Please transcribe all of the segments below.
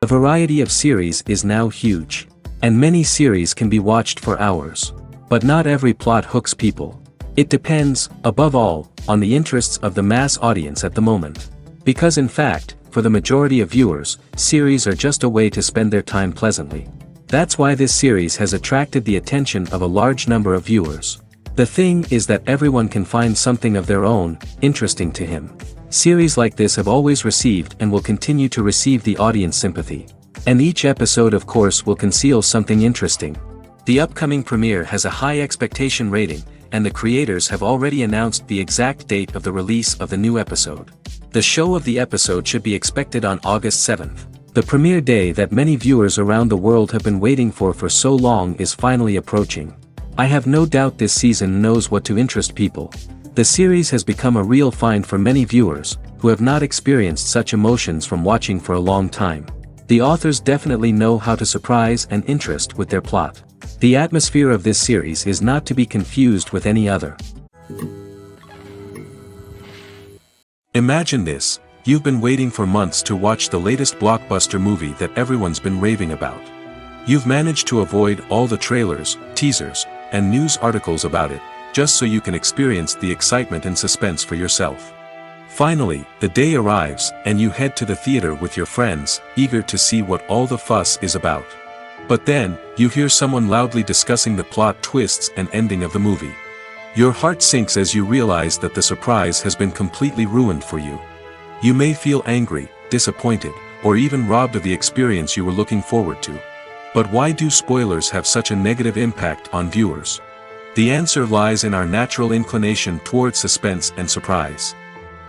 The variety of series is now huge. And many series can be watched for hours. But not every plot hooks people. It depends, above all, on the interests of the mass audience at the moment. Because in fact, for the majority of viewers, series are just a way to spend their time pleasantly. That's why this series has attracted the attention of a large number of viewers. The thing is that everyone can find something of their own, interesting to him. Series like this have always received and will continue to receive the audience sympathy. And each episode of course will conceal something interesting. The upcoming premiere has a high expectation rating, and the creators have already announced the exact date of the release of the new episode. The show of the episode should be expected on August 7th. The premiere day that many viewers around the world have been waiting for so long is finally approaching. I have no doubt this season knows what to interest people. The series has become a real find for many viewers, who have not experienced such emotions from watching for a long time. The authors definitely know how to surprise and interest with their plot. The atmosphere of this series is not to be confused with any other. Imagine this, you've been waiting for months to watch the latest blockbuster movie that everyone's been raving about. You've managed to avoid all the trailers, teasers, and news articles about it, just so you can experience the excitement and suspense for yourself. Finally, the day arrives, and you head to the theater with your friends, eager to see what all the fuss is about. But then, you hear someone loudly discussing the plot twists and ending of the movie. Your heart sinks as you realize that the surprise has been completely ruined for you. You may feel angry, disappointed, or even robbed of the experience you were looking forward to. But why do spoilers have such a negative impact on viewers? The answer lies in our natural inclination towards suspense and surprise.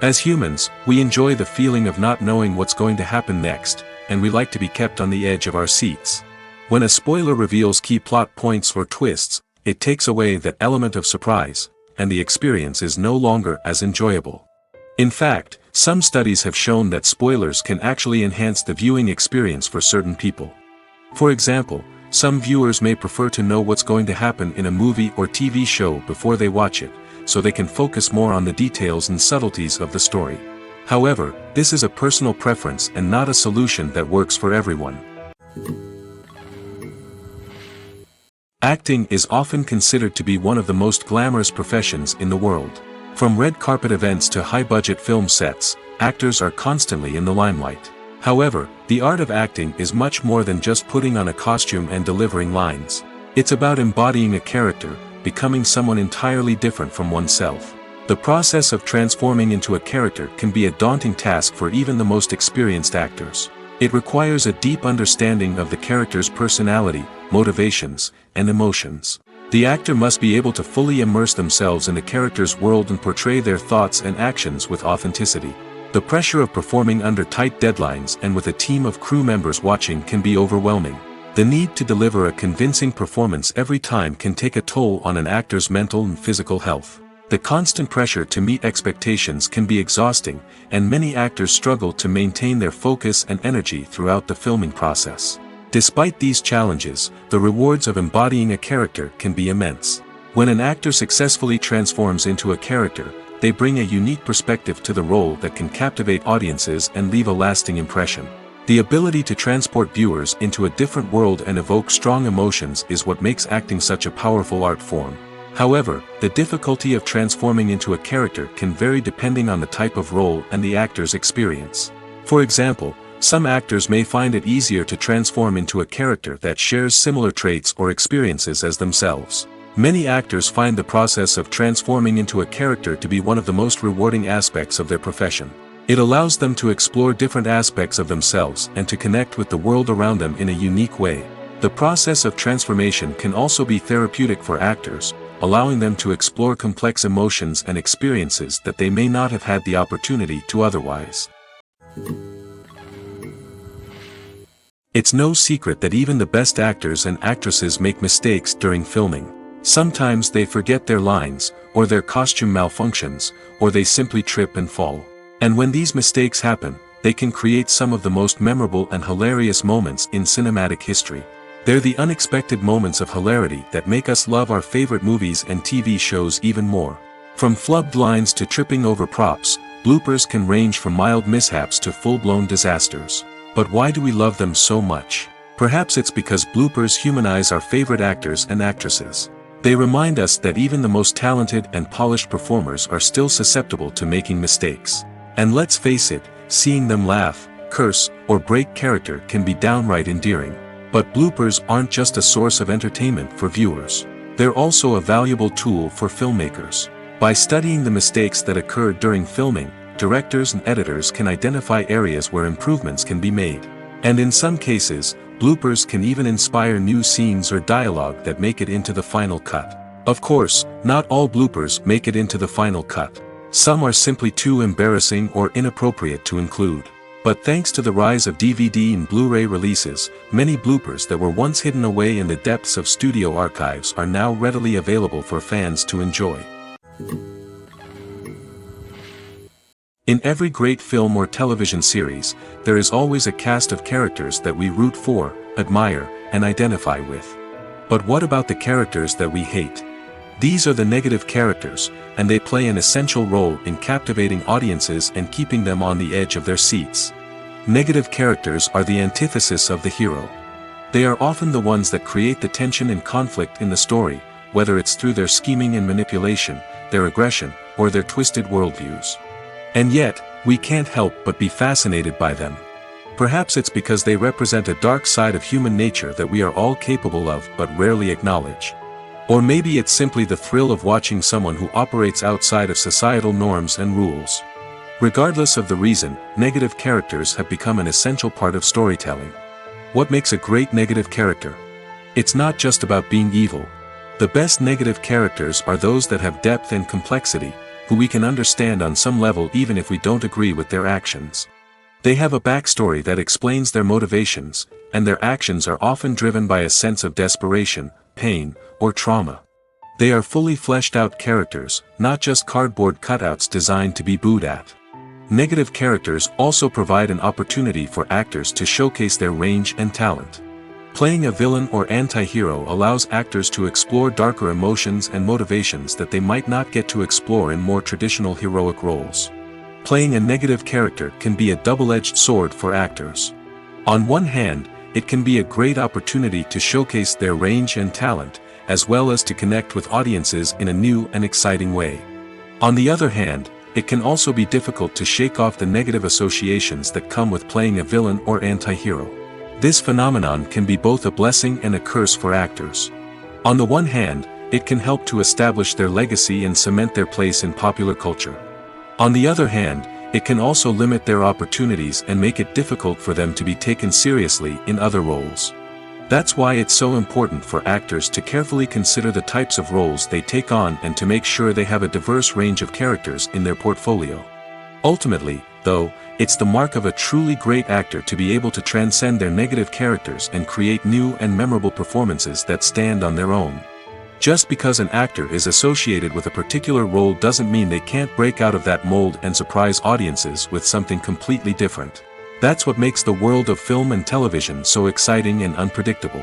As humans, we enjoy the feeling of not knowing what's going to happen next, and we like to be kept on the edge of our seats. When a spoiler reveals key plot points or twists, it takes away that element of surprise, and the experience is no longer as enjoyable. In fact, some studies have shown that spoilers can actually enhance the viewing experience for certain people. For example, some viewers may prefer to know what's going to happen in a movie or TV show before they watch it, so they can focus more on the details and subtleties of the story. However, this is a personal preference and not a solution that works for everyone. Acting is often considered to be one of the most glamorous professions in the world. From red carpet events to high-budget film sets, actors are constantly in the limelight. However, the art of acting is much more than just putting on a costume and delivering lines. It's about embodying a character, becoming someone entirely different from oneself. The process of transforming into a character can be a daunting task for even the most experienced actors. It requires a deep understanding of the character's personality, motivations, and emotions. The actor must be able to fully immerse themselves in the character's world and portray their thoughts and actions with authenticity. The pressure of performing under tight deadlines and with a team of crew members watching can be overwhelming. The need to deliver a convincing performance every time can take a toll on an actor's mental and physical health. The constant pressure to meet expectations can be exhausting, and many actors struggle to maintain their focus and energy throughout the filming process. Despite these challenges, the rewards of embodying a character can be immense. When an actor successfully transforms into a character, they bring a unique perspective to the role that can captivate audiences and leave a lasting impression. The ability to transport viewers into a different world and evoke strong emotions is what makes acting such a powerful art form. However, the difficulty of transforming into a character can vary depending on the type of role and the actor's experience. For example, some actors may find it easier to transform into a character that shares similar traits or experiences as themselves. Many actors find the process of transforming into a character to be one of the most rewarding aspects of their profession. It allows them to explore different aspects of themselves and to connect with the world around them in a unique way. The process of transformation can also be therapeutic for actors, allowing them to explore complex emotions and experiences that they may not have had the opportunity to otherwise. It's no secret that even the best actors and actresses make mistakes during filming. Sometimes they forget their lines, or their costume malfunctions, or they simply trip and fall. And when these mistakes happen, they can create some of the most memorable and hilarious moments in cinematic history. They're the unexpected moments of hilarity that make us love our favorite movies and TV shows even more. From flubbed lines to tripping over props, bloopers can range from mild mishaps to full-blown disasters. But why do we love them so much? Perhaps it's because bloopers humanize our favorite actors and actresses. They remind us that even the most talented and polished performers are still susceptible to making mistakes. And let's face it, seeing them laugh, curse, or break character can be downright endearing. But bloopers aren't just a source of entertainment for viewers. They're also a valuable tool for filmmakers. By studying the mistakes that occurred during filming, directors and editors can identify areas where improvements can be made. And in some cases, bloopers can even inspire new scenes or dialogue that make it into the final cut. Of course, not all bloopers make it into the final cut. Some are simply too embarrassing or inappropriate to include. But thanks to the rise of DVD and Blu-ray releases, many bloopers that were once hidden away in the depths of studio archives are now readily available for fans to enjoy. In every great film or television series, there is always a cast of characters that we root for, admire, and identify with. But what about the characters that we hate? These are the negative characters, and they play an essential role in captivating audiences and keeping them on the edge of their seats. Negative characters are the antithesis of the hero. They are often the ones that create the tension and conflict in the story, whether it's through their scheming and manipulation, their aggression, or their twisted worldviews. And yet, we can't help but be fascinated by them. Perhaps it's because they represent a dark side of human nature that we are all capable of but rarely acknowledge. Or maybe it's simply the thrill of watching someone who operates outside of societal norms and rules. Regardless of the reason, negative characters have become an essential part of storytelling. What makes a great negative character? It's not just about being evil. The best negative characters are those that have depth and complexity, who we can understand on some level even if we don't agree with their actions. They have a backstory that explains their motivations, and their actions are often driven by a sense of desperation, pain, or trauma. They are fully fleshed out characters, not just cardboard cutouts designed to be booed at. Negative characters also provide an opportunity for actors to showcase their range and talent. Playing a villain or anti-hero allows actors to explore darker emotions and motivations that they might not get to explore in more traditional heroic roles. Playing a negative character can be a double-edged sword for actors. On one hand, it can be a great opportunity to showcase their range and talent, as well as to connect with audiences in a new and exciting way. On the other hand, it can also be difficult to shake off the negative associations that come with playing a villain or anti-hero. This phenomenon can be both a blessing and a curse for actors. On the one hand, it can help to establish their legacy and cement their place in popular culture. On the other hand, it can also limit their opportunities and make it difficult for them to be taken seriously in other roles. That's why it's so important for actors to carefully consider the types of roles they take on and to make sure they have a diverse range of characters in their portfolio. Ultimately, though, it's the mark of a truly great actor to be able to transcend their negative characters and create new and memorable performances that stand on their own. Just because an actor is associated with a particular role doesn't mean they can't break out of that mold and surprise audiences with something completely different. That's what makes the world of film and television so exciting and unpredictable.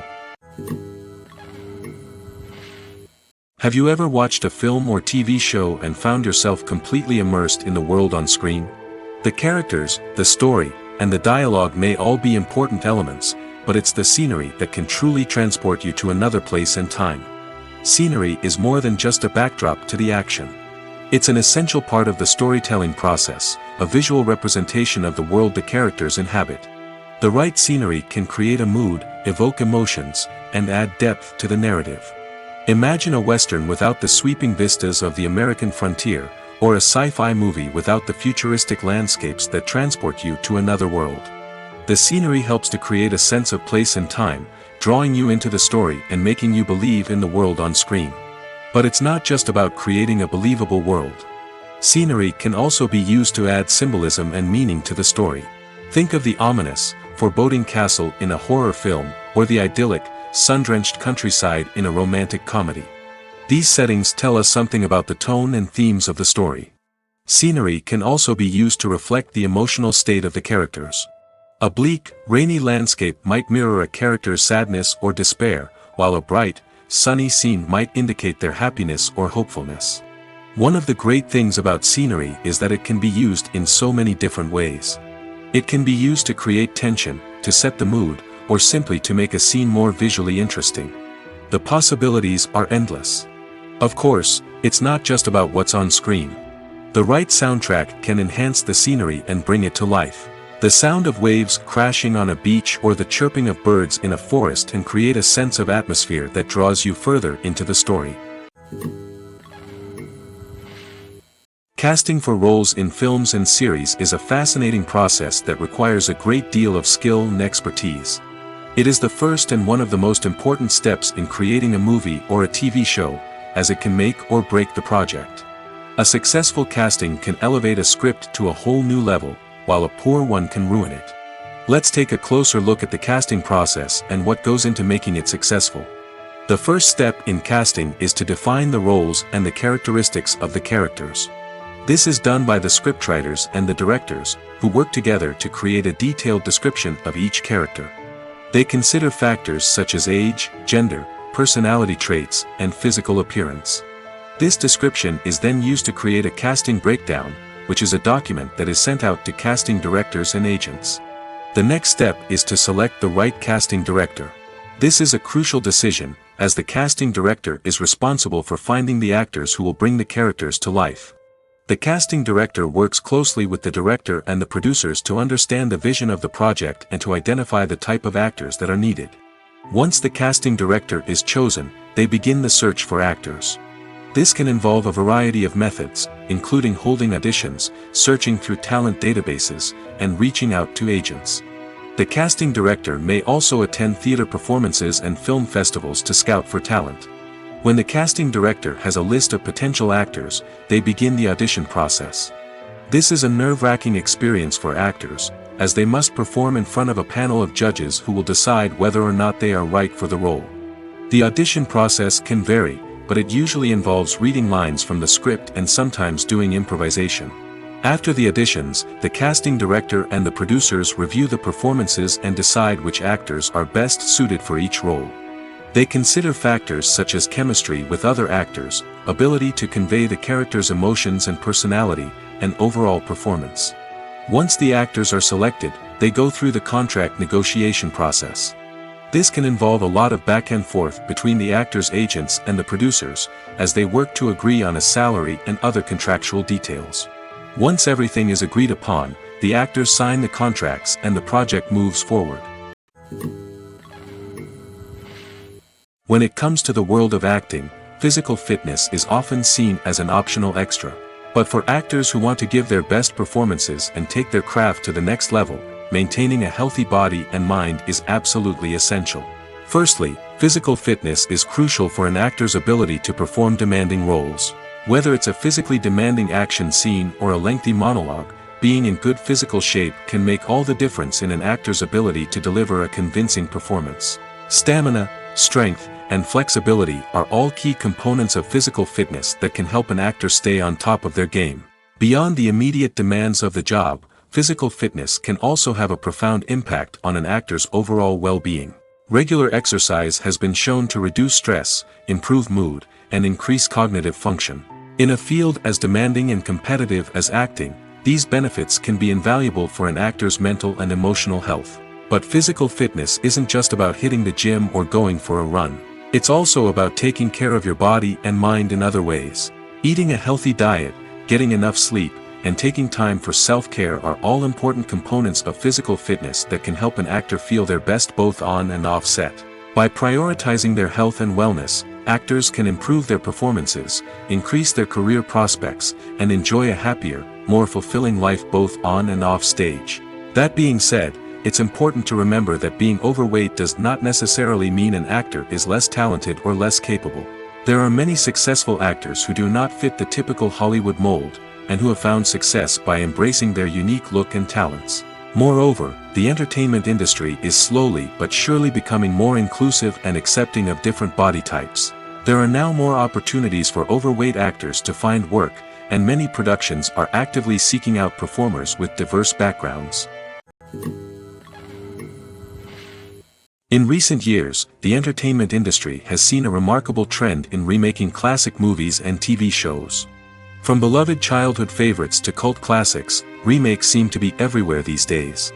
Have you ever watched a film or TV show and found yourself completely immersed in the world on screen? The characters, the story, and the dialogue may all be important elements, but it's the scenery that can truly transport you to another place and time. Scenery is more than just a backdrop to the action. It's an essential part of the storytelling process, a visual representation of the world the characters inhabit. The right scenery can create a mood, evoke emotions, and add depth to the narrative. Imagine a Western without the sweeping vistas of the American frontier, or a sci-fi movie without the futuristic landscapes that transport you to another world. The scenery helps to create a sense of place and time, drawing you into the story and making you believe in the world on screen. But it's not just about creating a believable world. Scenery can also be used to add symbolism and meaning to the story. Think of the ominous, foreboding castle in a horror film, or the idyllic, sun-drenched countryside in a romantic comedy. These settings tell us something about the tone and themes of the story. Scenery can also be used to reflect the emotional state of the characters. A bleak, rainy landscape might mirror a character's sadness or despair, while a bright, sunny scene might indicate their happiness or hopefulness. One of the great things about scenery is that it can be used in so many different ways. It can be used to create tension, to set the mood, or simply to make a scene more visually interesting. The possibilities are endless. Of course, it's not just about what's on screen. The right soundtrack can enhance the scenery and bring it to life. The sound of waves crashing on a beach or the chirping of birds in a forest can create a sense of atmosphere that draws you further into the story. Casting for roles in films and series is a fascinating process that requires a great deal of skill and expertise. It is the first and one of the most important steps in creating a movie or a TV show, as it can make or break the project. A successful casting can elevate a script to a whole new level, while a poor one can ruin it. Let's take a closer look at the casting process and what goes into making it successful. The first step in casting is to define the roles and the characteristics of the characters. This is done by the scriptwriters and the directors, who work together to create a detailed description of each character. They consider factors such as age, gender, personality traits, and physical appearance. This description is then used to create a casting breakdown, which is a document that is sent out to casting directors and agents. The next step is to select the right casting director. This is a crucial decision, as the casting director is responsible for finding the actors who will bring the characters to life. The casting director works closely with the director and the producers to understand the vision of the project and to identify the type of actors that are needed. Once the casting director is chosen, they begin the search for actors. This can involve a variety of methods, including holding auditions, searching through talent databases, and reaching out to agents. The casting director may also attend theater performances and film festivals to scout for talent. When the casting director has a list of potential actors, they begin the audition process. This is a nerve-wracking experience for actors, as they must perform in front of a panel of judges who will decide whether or not they are right for the role. The audition process can vary, but it usually involves reading lines from the script and sometimes doing improvisation. After the auditions, the casting director and the producers review the performances and decide which actors are best suited for each role. They consider factors such as chemistry with other actors, ability to convey the character's emotions and personality, and overall performance. Once the actors are selected, they go through the contract negotiation process. This can involve a lot of back and forth between the actors' agents and the producers, as they work to agree on a salary and other contractual details. Once everything is agreed upon, the actors sign the contracts and the project moves forward. When it comes to the world of acting, physical fitness is often seen as an optional extra. But for actors who want to give their best performances and take their craft to the next level, maintaining a healthy body and mind is absolutely essential. Firstly, physical fitness is crucial for an actor's ability to perform demanding roles. Whether it's a physically demanding action scene or a lengthy monologue, being in good physical shape can make all the difference in an actor's ability to deliver a convincing performance. Stamina, strength, and flexibility are all key components of physical fitness that can help an actor stay on top of their game. Beyond the immediate demands of the job, physical fitness can also have a profound impact on an actor's overall well-being. Regular exercise has been shown to reduce stress, improve mood, and increase cognitive function. In a field as demanding and competitive as acting, these benefits can be invaluable for an actor's mental and emotional health. But physical fitness isn't just about hitting the gym or going for a run. It's also about taking care of your body and mind in other ways. Eating a healthy diet, getting enough sleep, and taking time for self-care are all important components of physical fitness that can help an actor feel their best both on and off set. By prioritizing their health and wellness, actors can improve their performances, increase their career prospects, and enjoy a happier, more fulfilling life both on and off stage. That being said, it's important to remember that being overweight does not necessarily mean an actor is less talented or less capable. There are many successful actors who do not fit the typical Hollywood mold, and who have found success by embracing their unique look and talents. Moreover, the entertainment industry is slowly but surely becoming more inclusive and accepting of different body types. There are now more opportunities for overweight actors to find work, and many productions are actively seeking out performers with diverse backgrounds. In recent years, the entertainment industry has seen a remarkable trend in remaking classic movies and TV shows. From beloved childhood favorites to cult classics, remakes seem to be everywhere these days.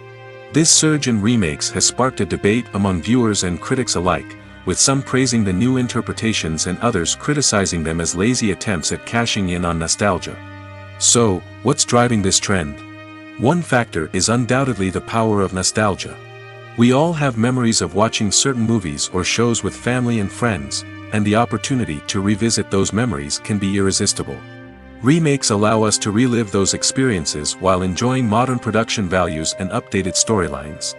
This surge in remakes has sparked a debate among viewers and critics alike, with some praising the new interpretations and others criticizing them as lazy attempts at cashing in on nostalgia. So, what's driving this trend? One factor is undoubtedly the power of nostalgia. We all have memories of watching certain movies or shows with family and friends, and the opportunity to revisit those memories can be irresistible. Remakes allow us to relive those experiences while enjoying modern production values and updated storylines.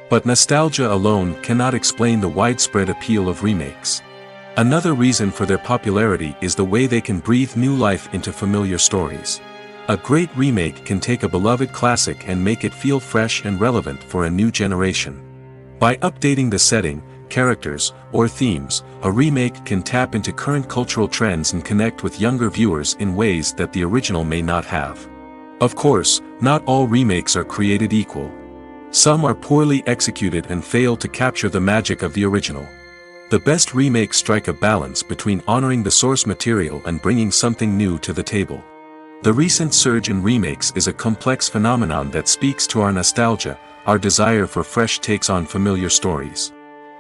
But nostalgia alone cannot explain the widespread appeal of remakes. Another reason for their popularity is the way they can breathe new life into familiar stories. A great remake can take a beloved classic and make it feel fresh and relevant for a new generation. By updating the setting, characters, or themes, a remake can tap into current cultural trends and connect with younger viewers in ways that the original may not have. Of course, not all remakes are created equal. Some are poorly executed and fail to capture the magic of the original. The best remakes strike a balance between honoring the source material and bringing something new to the table. The recent surge in remakes is a complex phenomenon that speaks to our nostalgia, our desire for fresh takes on familiar stories.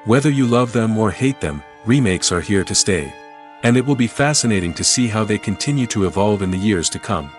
Whether you love them or hate them, remakes are here to stay. And it will be fascinating to see how they continue to evolve in the years to come.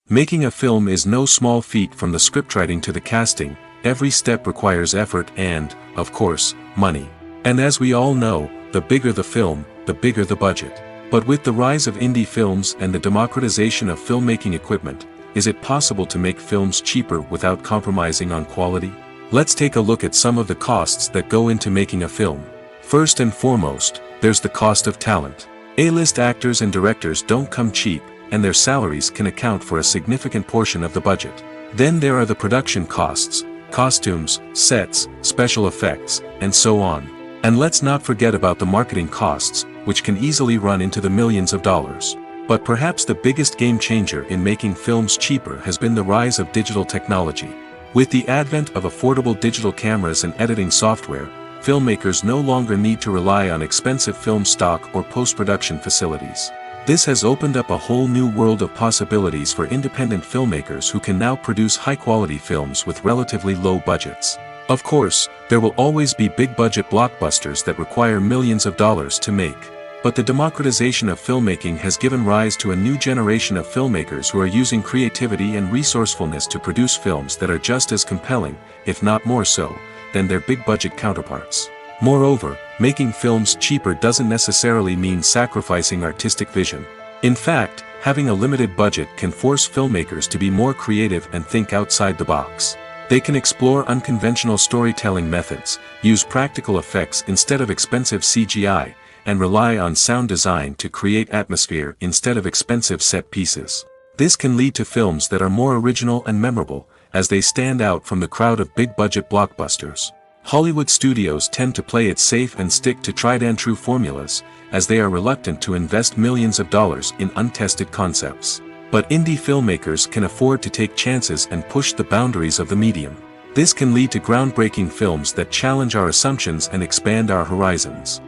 Making a film is no small feat. From the scriptwriting to the casting, every step requires effort and, of course, money. And as we all know, the bigger the film, the bigger the budget. But with the rise of indie films and the democratization of filmmaking equipment, is it possible to make films cheaper without compromising on quality? Let's take a look at some of the costs that go into making a film. First and foremost, there's the cost of talent. A-list actors and directors don't come cheap, and their salaries can account for a significant portion of the budget. Then there are the production costs, costumes, sets, special effects, and so on. And let's not forget about the marketing costs, which can easily run into the millions of dollars. But perhaps the biggest game changer in making films cheaper has been the rise of digital technology. With the advent of affordable digital cameras and editing software, filmmakers no longer need to rely on expensive film stock or post-production facilities. This has opened up a whole new world of possibilities for independent filmmakers who can now produce high-quality films with relatively low budgets. Of course, there will always be big-budget blockbusters that require millions of dollars to make. But the democratization of filmmaking has given rise to a new generation of filmmakers who are using creativity and resourcefulness to produce films that are just as compelling, if not more so, than their big-budget counterparts. Moreover, making films cheaper doesn't necessarily mean sacrificing artistic vision. In fact, having a limited budget can force filmmakers to be more creative and think outside the box. They can explore unconventional storytelling methods, use practical effects instead of expensive CGI, and rely on sound design to create atmosphere instead of expensive set pieces. This can lead to films that are more original and memorable, as they stand out from the crowd of big-budget blockbusters. Hollywood studios tend to play it safe and stick to tried-and-true formulas, as they are reluctant to invest millions of dollars in untested concepts. But indie filmmakers can afford to take chances and push the boundaries of the medium. This can lead to groundbreaking films that challenge our assumptions and expand our horizons.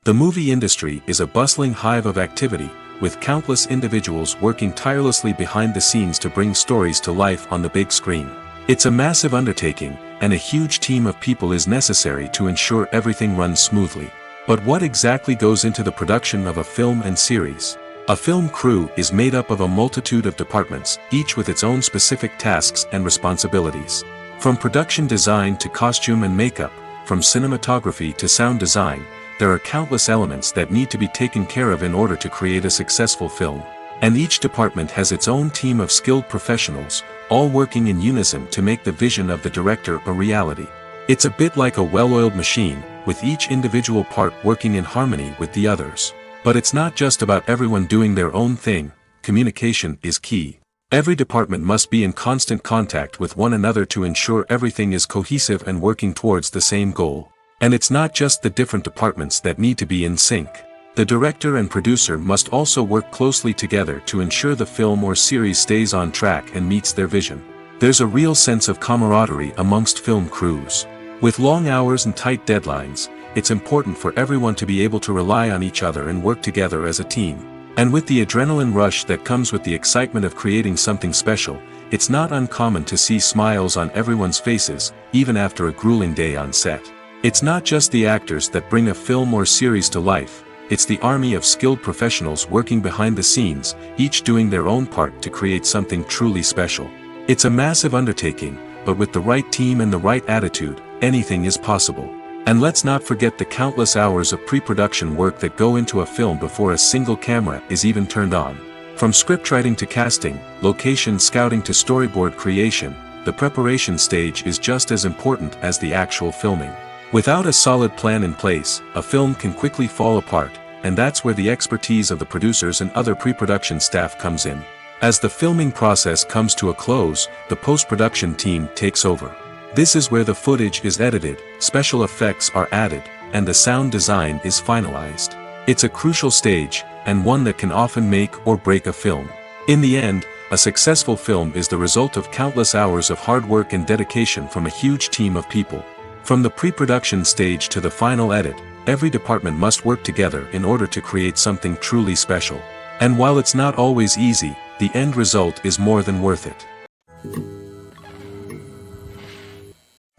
The movie industry is a bustling hive of activity, with countless individuals working tirelessly behind the scenes to bring stories to life on the big screen. It's a massive undertaking, and a huge team of people is necessary to ensure everything runs smoothly. But what exactly goes into the production of a film and series? A film crew is made up of a multitude of departments, each with its own specific tasks and responsibilities. From production design to costume and makeup, from cinematography to sound design, there are countless elements that need to be taken care of in order to create a successful film. And each department has its own team of skilled professionals, all working in unison to make the vision of the director a reality. It's a bit like a well-oiled machine, with each individual part working in harmony with the others. But it's not just about everyone doing their own thing. Communication is key. Every department must be in constant contact with one another to ensure everything is cohesive and working towards the same goal. And it's not just the different departments that need to be in sync. The director and producer must also work closely together to ensure the film or series stays on track and meets their vision. There's a real sense of camaraderie amongst film crews. With long hours and tight deadlines, it's important for everyone to be able to rely on each other and work together as a team. And with the adrenaline rush that comes with the excitement of creating something special, it's not uncommon to see smiles on everyone's faces, even after a grueling day on set. It's not just the actors that bring a film or series to life, it's the army of skilled professionals working behind the scenes, each doing their own part to create something truly special. It's a massive undertaking, but with the right team and the right attitude, anything is possible. And let's not forget the countless hours of pre-production work that go into a film before a single camera is even turned on. From scriptwriting to casting, location scouting to storyboard creation, the preparation stage is just as important as the actual filming. Without a solid plan in place, a film can quickly fall apart, and that's where the expertise of the producers and other pre-production staff comes in. As the filming process comes to a close, the post-production team takes over. This is where the footage is edited, special effects are added, and the sound design is finalized. It's a crucial stage, and one that can often make or break a film. In the end, a successful film is the result of countless hours of hard work and dedication from a huge team of people. From the pre-production stage to the final edit, every department must work together in order to create something truly special. And while it's not always easy, the end result is more than worth it.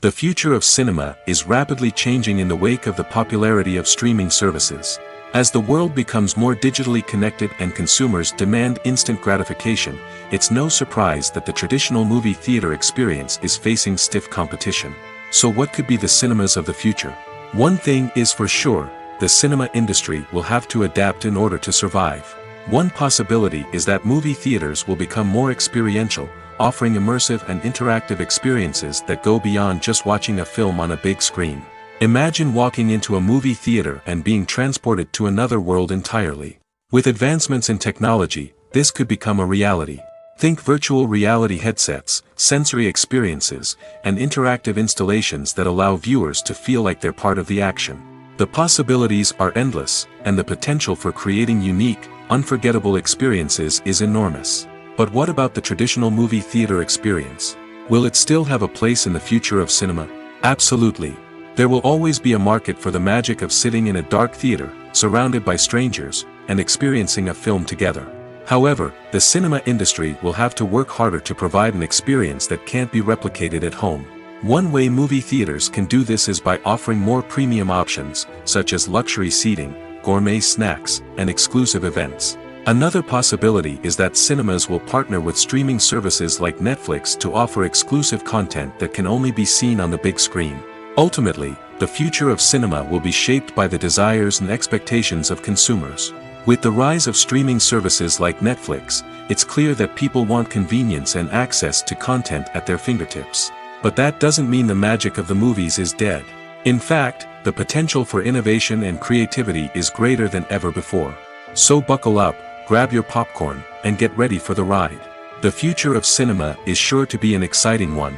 The future of cinema is rapidly changing in the wake of the popularity of streaming services. As the world becomes more digitally connected and consumers demand instant gratification, it's no surprise that the traditional movie theater experience is facing stiff competition. So what could be the cinemas of the future? One thing is for sure, the cinema industry will have to adapt in order to survive. One possibility is that movie theaters will become more experiential, offering immersive and interactive experiences that go beyond just watching a film on a big screen. Imagine walking into a movie theater and being transported to another world entirely. With advancements in technology, this could become a reality. Think virtual reality headsets, sensory experiences, and interactive installations that allow viewers to feel like they're part of the action. The possibilities are endless, and the potential for creating unique, unforgettable experiences is enormous. But what about the traditional movie theater experience? Will it still have a place in the future of cinema? Absolutely. There will always be a market for the magic of sitting in a dark theater, surrounded by strangers, and experiencing a film together. However, the cinema industry will have to work harder to provide an experience that can't be replicated at home. One way movie theaters can do this is by offering more premium options, such as luxury seating, gourmet snacks, and exclusive events. Another possibility is that cinemas will partner with streaming services like Netflix to offer exclusive content that can only be seen on the big screen. Ultimately, the future of cinema will be shaped by the desires and expectations of consumers. With the rise of streaming services like Netflix, it's clear that people want convenience and access to content at their fingertips. But that doesn't mean the magic of the movies is dead. In fact, the potential for innovation and creativity is greater than ever before. So buckle up, grab your popcorn, and get ready for the ride. The future of cinema is sure to be an exciting one.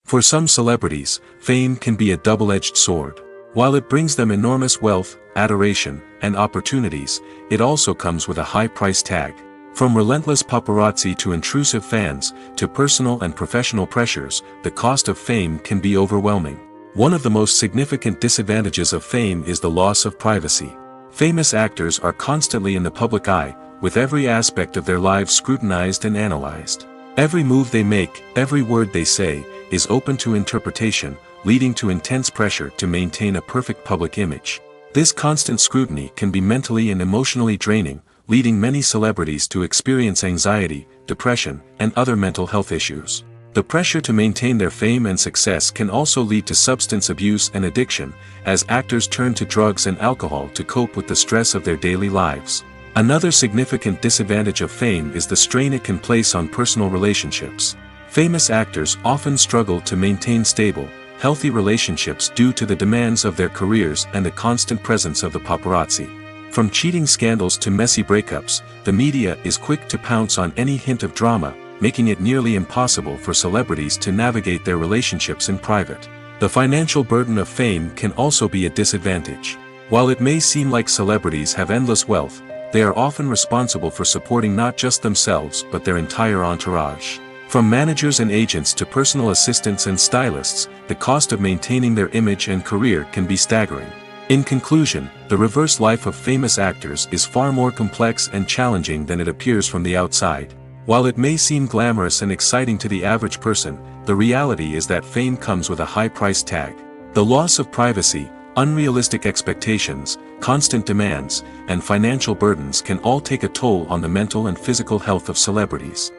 For some celebrities, fame can be a double-edged sword. While it brings them enormous wealth, adoration, and opportunities, it also comes with a high price tag. From relentless paparazzi to intrusive fans, to personal and professional pressures, the cost of fame can be overwhelming. One of the most significant disadvantages of fame is the loss of privacy. Famous actors are constantly in the public eye, with every aspect of their lives scrutinized and analyzed. Every move they make, every word they say, is open to interpretation, leading to intense pressure to maintain a perfect public image. This constant scrutiny can be mentally and emotionally draining, leading many celebrities to experience anxiety, depression, and other mental health issues. The pressure to maintain their fame and success can also lead to substance abuse and addiction, as actors turn to drugs and alcohol to cope with the stress of their daily lives. Another significant disadvantage of fame is the strain it can place on personal relationships. Famous actors often struggle to maintain stable, healthy relationships due to the demands of their careers and the constant presence of the paparazzi. From cheating scandals to messy breakups, the media is quick to pounce on any hint of drama, making it nearly impossible for celebrities to navigate their relationships in private. The financial burden of fame can also be a disadvantage. While it may seem like celebrities have endless wealth, they are often responsible for supporting not just themselves but their entire entourage. From managers and agents to personal assistants and stylists, the cost of maintaining their image and career can be staggering. In conclusion, the reverse life of famous actors is far more complex and challenging than it appears from the outside. While it may seem glamorous and exciting to the average person, the reality is that fame comes with a high price tag. The loss of privacy, unrealistic expectations, constant demands, and financial burdens can all take a toll on the mental and physical health of celebrities.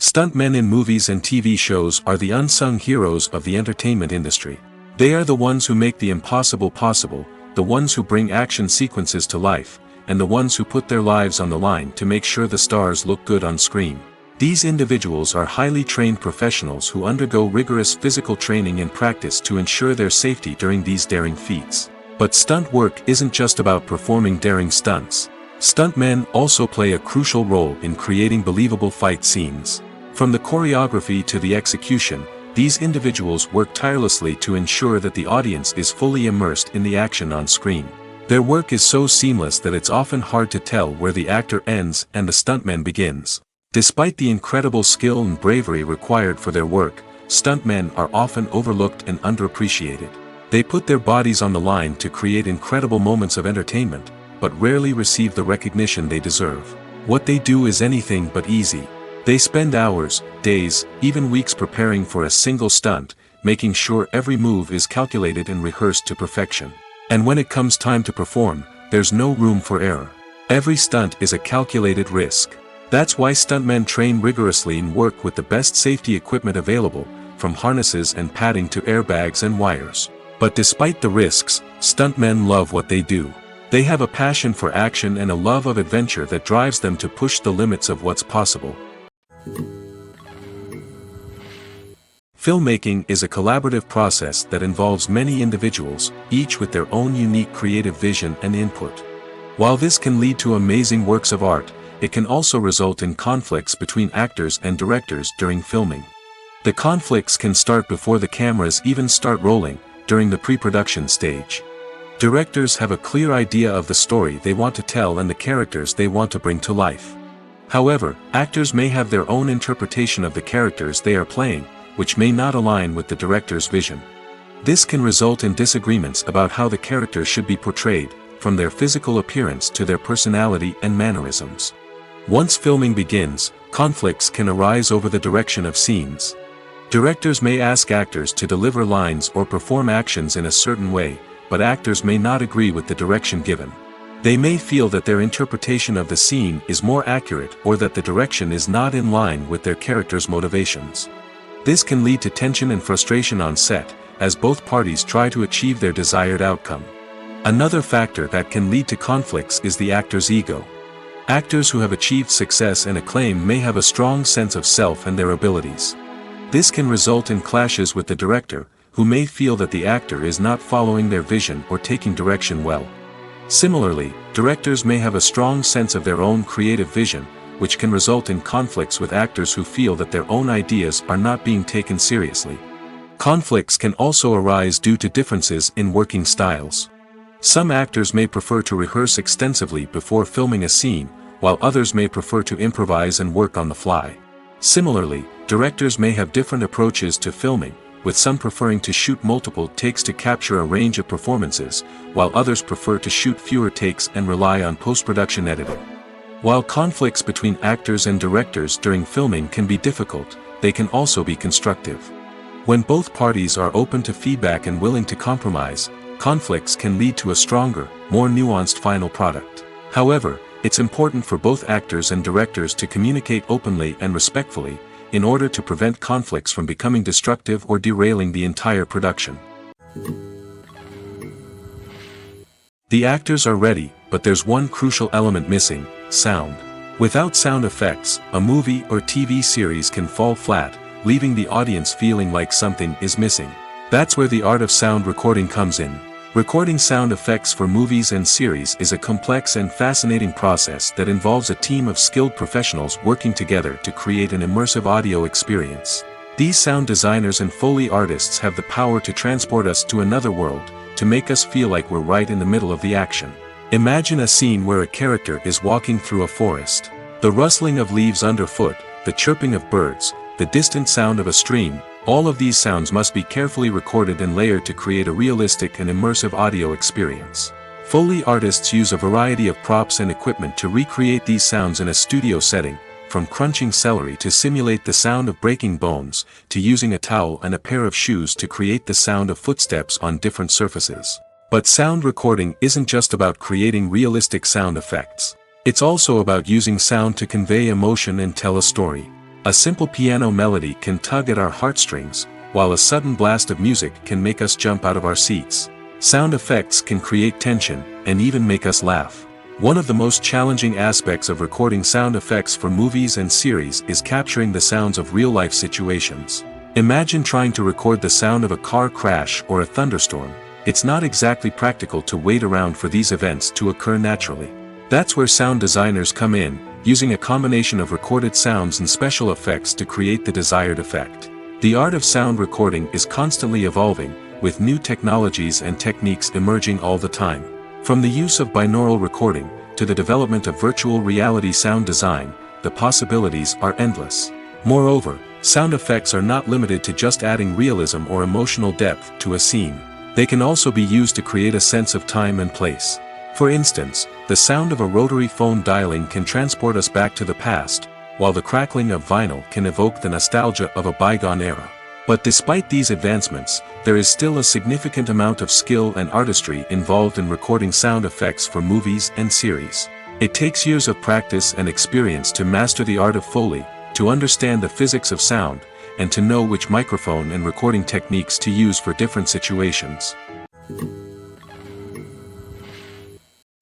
Stuntmen in movies and TV shows are the unsung heroes of the entertainment industry. They are the ones who make the impossible possible, the ones who bring action sequences to life, and the ones who put their lives on the line to make sure the stars look good on screen. These individuals are highly trained professionals who undergo rigorous physical training and practice to ensure their safety during these daring feats. But stunt work isn't just about performing daring stunts. Stuntmen also play a crucial role in creating believable fight scenes. From the choreography to the execution, these individuals work tirelessly to ensure that the audience is fully immersed in the action on screen. Their work is so seamless that it's often hard to tell where the actor ends and the stuntman begins. Despite the incredible skill and bravery required for their work, stuntmen are often overlooked and underappreciated. They put their bodies on the line to create incredible moments of entertainment, but rarely receive the recognition they deserve. What they do is anything but easy. They spend hours, days, even weeks preparing for a single stunt, making sure every move is calculated and rehearsed to perfection. And when it comes time to perform, there's no room for error. Every stunt is a calculated risk. That's why stuntmen train rigorously and work with the best safety equipment available, from harnesses and padding to airbags and wires. But despite the risks, stuntmen love what they do. They have a passion for action and a love of adventure that drives them to push the limits of what's possible. Filmmaking is a collaborative process that involves many individuals, each with their own unique creative vision and input. While this can lead to amazing works of art, it can also result in conflicts between actors and directors during filming. The conflicts can start before the cameras even start rolling, during the pre-production stage. Directors have a clear idea of the story they want to tell and the characters they want to bring to life. However, actors may have their own interpretation of the characters they are playing, which may not align with the director's vision. This can result in disagreements about how the characters should be portrayed, from their physical appearance to their personality and mannerisms. Once filming begins, conflicts can arise over the direction of scenes. Directors may ask actors to deliver lines or perform actions in a certain way, but actors may not agree with the direction given. They may feel that their interpretation of the scene is more accurate or that the direction is not in line with their character's motivations. This can lead to tension and frustration on set, as both parties try to achieve their desired outcome. Another factor that can lead to conflicts is the actor's ego. Actors who have achieved success and acclaim may have a strong sense of self and their abilities. This can result in clashes with the director, who may feel that the actor is not following their vision or taking direction well. Similarly, directors may have a strong sense of their own creative vision, which can result in conflicts with actors who feel that their own ideas are not being taken seriously. Conflicts can also arise due to differences in working styles. Some actors may prefer to rehearse extensively before filming a scene, while others may prefer to improvise and work on the fly. Similarly, directors may have different approaches to filming, with some preferring to shoot multiple takes to capture a range of performances, while others prefer to shoot fewer takes and rely on post-production editing. While conflicts between actors and directors during filming can be difficult, they can also be constructive. When both parties are open to feedback and willing to compromise, conflicts can lead to a stronger, more nuanced final product. However, it's important for both actors and directors to communicate openly and respectfully, in order to prevent conflicts from becoming destructive or derailing the entire production. The actors are ready, but there's one crucial element missing: sound. Without sound effects, a movie or TV series can fall flat, leaving the audience feeling like something is missing. That's where the art of sound recording comes in. Recording sound effects for movies and series is a complex and fascinating process that involves a team of skilled professionals working together to create an immersive audio experience. These sound designers and Foley artists have the power to transport us to another world, to make us feel like we're right in the middle of the action. Imagine a scene where a character is walking through a forest. The rustling of leaves underfoot, the chirping of birds, the distant sound of a stream, All of these sounds must be carefully recorded and layered to create a realistic and immersive audio experience. Foley artists use a variety of props and equipment to recreate these sounds in a studio setting, from crunching celery to simulate the sound of breaking bones, to using a towel and a pair of shoes to create the sound of footsteps on different surfaces. But sound recording isn't just about creating realistic sound effects. It's also about using sound to convey emotion and tell a story. A simple piano melody can tug at our heartstrings, while a sudden blast of music can make us jump out of our seats. Sound effects can create tension, and even make us laugh. One of the most challenging aspects of recording sound effects for movies and series is capturing the sounds of real-life situations. Imagine trying to record the sound of a car crash or a thunderstorm. It's not exactly practical to wait around for these events to occur naturally. That's where sound designers come in, using a combination of recorded sounds and special effects to create the desired effect. The art of sound recording is constantly evolving, with new technologies and techniques emerging all the time. From the use of binaural recording, to the development of virtual reality sound design, the possibilities are endless. Moreover, sound effects are not limited to just adding realism or emotional depth to a scene. They can also be used to create a sense of time and place. For instance, the sound of a rotary phone dialing can transport us back to the past, while the crackling of vinyl can evoke the nostalgia of a bygone era. But despite these advancements, there is still a significant amount of skill and artistry involved in recording sound effects for movies and series. It takes years of practice and experience to master the art of Foley, to understand the physics of sound, and to know which microphone and recording techniques to use for different situations.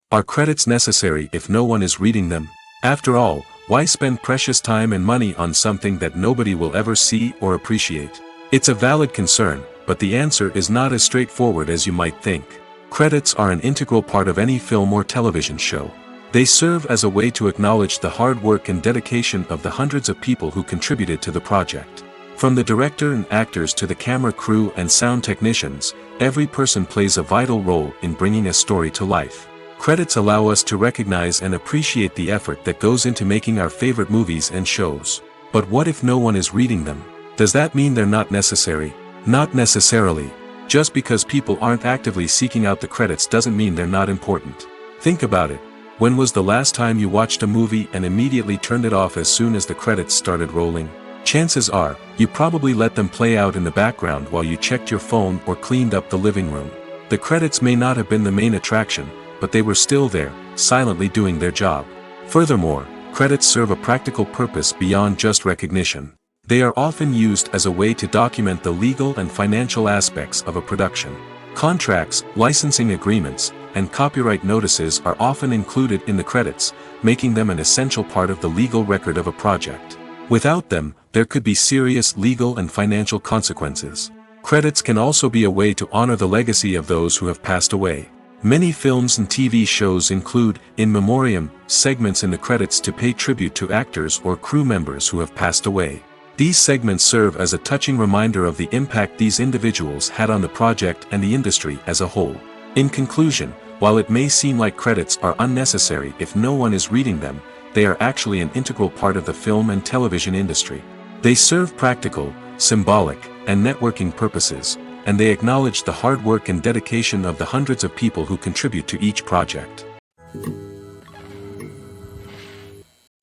Are credits necessary if no one is reading them? After all, why spend precious time and money on something that nobody will ever see or appreciate? It's a valid concern, but the answer is not as straightforward as you might think. Credits are an integral part of any film or television show. They serve as a way to acknowledge the hard work and dedication of the hundreds of people who contributed to the project. From the director and actors to the camera crew and sound technicians, every person plays a vital role in bringing a story to life. Credits allow us to recognize and appreciate the effort that goes into making our favorite movies and shows. But what if no one is reading them? Does that mean they're not necessary? Not necessarily. Just because people aren't actively seeking out the credits doesn't mean they're not important. Think about it. When was the last time you watched a movie and immediately turned it off as soon as the credits started rolling? Chances are, you probably let them play out in the background while you checked your phone or cleaned up the living room. The credits may not have been the main attraction, but they were still there, silently doing their job. Furthermore, credits serve a practical purpose beyond just recognition. They are often used as a way to document the legal and financial aspects of a production. Contracts, licensing agreements, and copyright notices are often included in the credits, making them an essential part of the legal record of a project. Without them, there could be serious legal and financial consequences. Credits can also be a way to honor the legacy of those who have passed away. Many films and TV shows include, in memoriam, segments in the credits to pay tribute to actors or crew members who have passed away. These segments serve as a touching reminder of the impact these individuals had on the project and the industry as a whole. In conclusion, while it may seem like credits are unnecessary if no one is reading them, they are actually an integral part of the film and television industry. They serve practical, symbolic, and networking purposes, and they acknowledge the hard work and dedication of the hundreds of people who contribute to each project.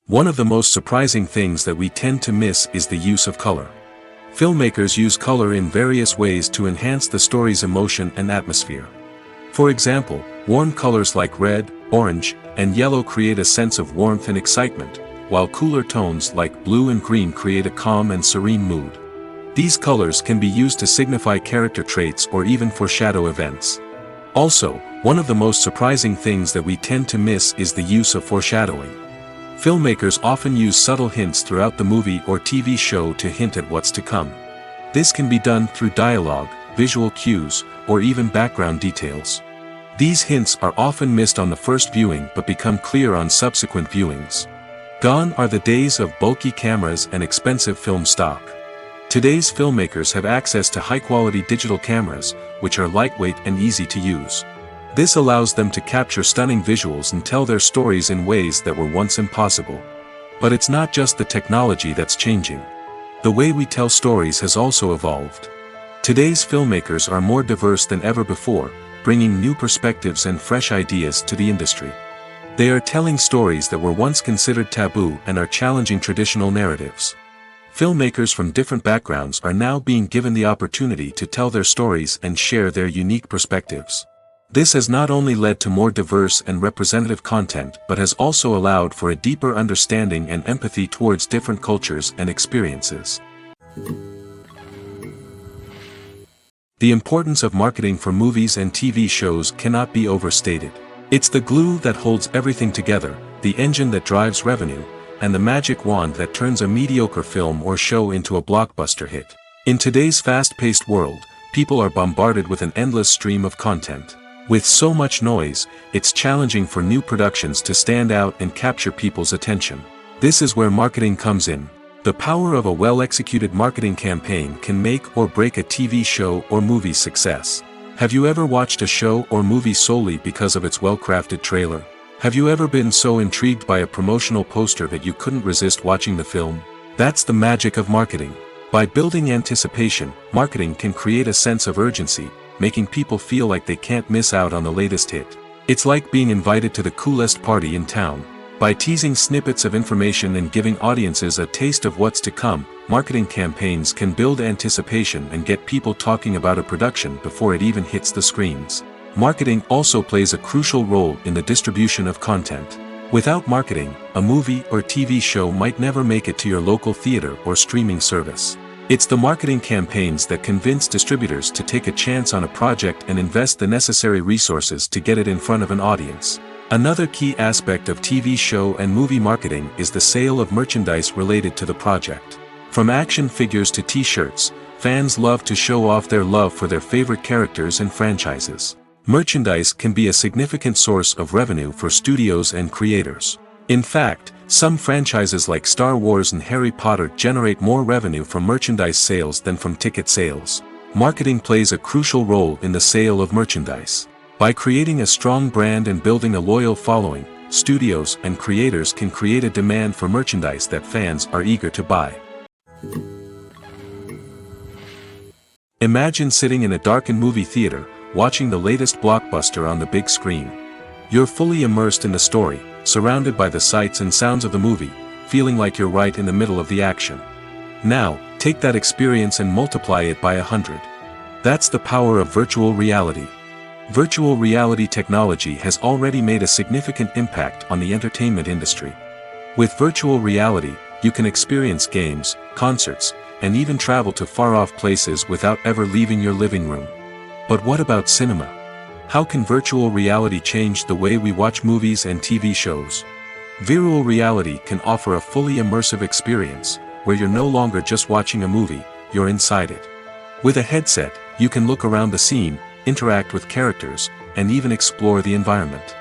One of the most surprising things that we tend to miss is the use of color. Filmmakers use color in various ways to enhance the story's emotion and atmosphere. For example, warm colors like red, orange, and yellow create a sense of warmth and excitement, while cooler tones like blue and green create a calm and serene mood. These colors can be used to signify character traits or even foreshadow events. Also, one of the most surprising things that we tend to miss is the use of foreshadowing. Filmmakers often use subtle hints throughout the movie or TV show to hint at what's to come. This can be done through dialogue, visual cues, or even background details. These hints are often missed on the first viewing but become clear on subsequent viewings. Gone are the days of bulky cameras and expensive film stock. Today's filmmakers have access to high-quality digital cameras, which are lightweight and easy to use. This allows them to capture stunning visuals and tell their stories in ways that were once impossible. But it's not just the technology that's changing. The way we tell stories has also evolved. Today's filmmakers are more diverse than ever before, bringing new perspectives and fresh ideas to the industry. They are telling stories that were once considered taboo and are challenging traditional narratives. Filmmakers from different backgrounds are now being given the opportunity to tell their stories and share their unique perspectives. This has not only led to more diverse and representative content but has also allowed for a deeper understanding and empathy towards different cultures and experiences. The importance of marketing for movies and TV shows cannot be overstated. It's the glue that holds everything together, the engine that drives revenue, and the magic wand that turns a mediocre film or show into a blockbuster hit. In today's fast-paced world, people are bombarded with an endless stream of content. With so much noise, it's challenging for new productions to stand out and capture people's attention. This is where marketing comes in. The power of a well-executed marketing campaign can make or break a TV show or movie's success. Have you ever watched a show or movie solely because of its well-crafted trailer? Have you ever been so intrigued by a promotional poster that you couldn't resist watching the film? That's the magic of marketing. By building anticipation, marketing can create a sense of urgency, making people feel like they can't miss out on the latest hit. It's like being invited to the coolest party in town. By teasing snippets of information and giving audiences a taste of what's to come, marketing campaigns can build anticipation and get people talking about a production before it even hits the screens. Marketing also plays a crucial role in the distribution of content. Without marketing, a movie or TV show might never make it to your local theater or streaming service. It's the marketing campaigns that convince distributors to take a chance on a project and invest the necessary resources to get it in front of an audience. Another key aspect of TV show and movie marketing is the sale of merchandise related to the project. From action figures to t-shirts, fans love to show off their love for their favorite characters and franchises. Merchandise can be a significant source of revenue for studios and creators. In fact, some franchises like Star Wars and Harry Potter generate more revenue from merchandise sales than from ticket sales. Marketing plays a crucial role in the sale of merchandise. By creating a strong brand and building a loyal following, studios and creators can create a demand for merchandise that fans are eager to buy. Imagine sitting in a darkened movie theater, watching the latest blockbuster on the big screen. You're fully immersed in the story, surrounded by the sights and sounds of the movie, feeling like you're right in the middle of the action. Now, take that experience and multiply it by 100. That's the power of virtual reality. Virtual reality technology has already made a significant impact on the entertainment industry. With virtual reality, you can experience games, concerts, and even travel to far-off places without ever leaving your living room. But what about cinema? How can virtual reality change the way we watch movies and TV shows? Virtual reality can offer a fully immersive experience, where you're no longer just watching a movie, you're inside it. With a headset, you can look around the scene, interact with characters, and even explore the environment.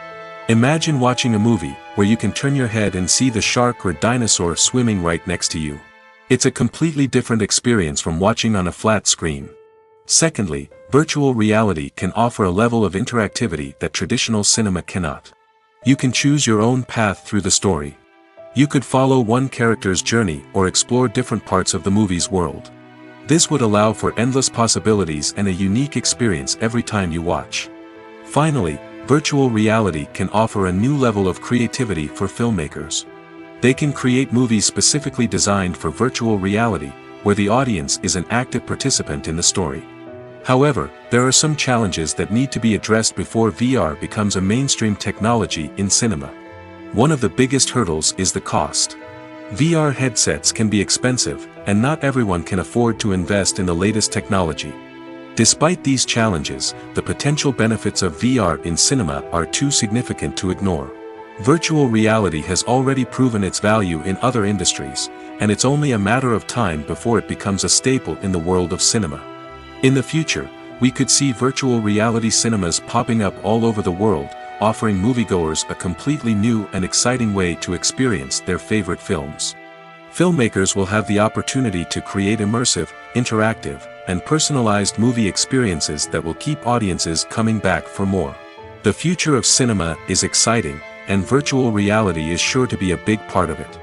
Imagine watching a movie where you can turn your head and see the shark or dinosaur swimming right next to you. It's a completely different experience from watching on a flat screen. Secondly, virtual reality can offer a level of interactivity that traditional cinema cannot. You can choose your own path through the story. You could follow one character's journey or explore different parts of the movie's world. This would allow for endless possibilities and a unique experience every time you watch. Finally, virtual reality can offer a new level of creativity for filmmakers. They can create movies specifically designed for virtual reality, where the audience is an active participant in the story. However, there are some challenges that need to be addressed before VR becomes a mainstream technology in cinema. One of the biggest hurdles is the cost. VR headsets can be expensive, and not everyone can afford to invest in the latest technology. Despite these challenges, the potential benefits of VR in cinema are too significant to ignore. Virtual reality has already proven its value in other industries, and it's only a matter of time before it becomes a staple in the world of cinema. In the future, we could see virtual reality cinemas popping up all over the world, offering moviegoers a completely new and exciting way to experience their favorite films. Filmmakers will have the opportunity to create immersive, interactive, and personalized movie experiences that will keep audiences coming back for more. The future of cinema is exciting, and virtual reality is sure to be a big part of it.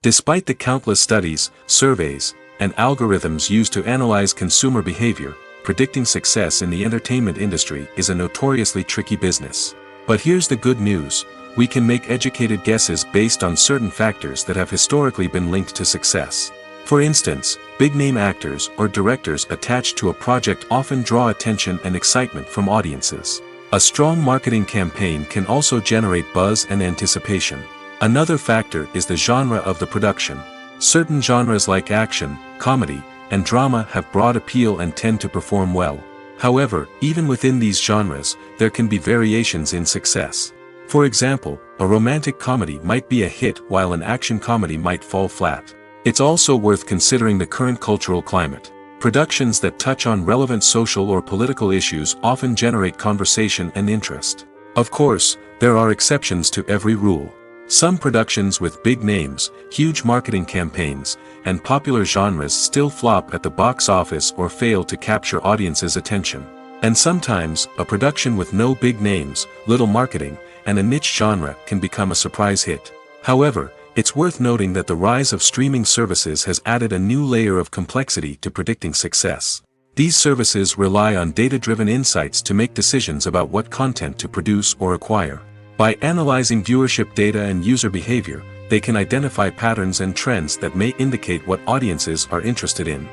Despite the countless studies, surveys, and algorithms used to analyze consumer behavior, predicting success in the entertainment industry is a notoriously tricky business. But here's the good news: we can make educated guesses based on certain factors that have historically been linked to success. For instance, big-name actors or directors attached to a project often draw attention and excitement from audiences. A strong marketing campaign can also generate buzz and anticipation. Another factor is the genre of the production. Certain genres like action, comedy, and drama have broad appeal and tend to perform well. However, even within these genres, there can be variations in success. For example, a romantic comedy might be a hit while an action comedy might fall flat. It's also worth considering the current cultural climate. Productions that touch on relevant social or political issues often generate conversation and interest. Of course, there are exceptions to every rule. Some productions with big names, huge marketing campaigns, and popular genres still flop at the box office or fail to capture audiences' attention. And sometimes, a production with no big names, little marketing, and a niche genre can become a surprise hit. However, it's worth noting that the rise of streaming services has added a new layer of complexity to predicting success. These services rely on data-driven insights to make decisions about what content to produce or acquire. By analyzing viewership data and user behavior, they can identify patterns and trends that may indicate what audiences are interested in.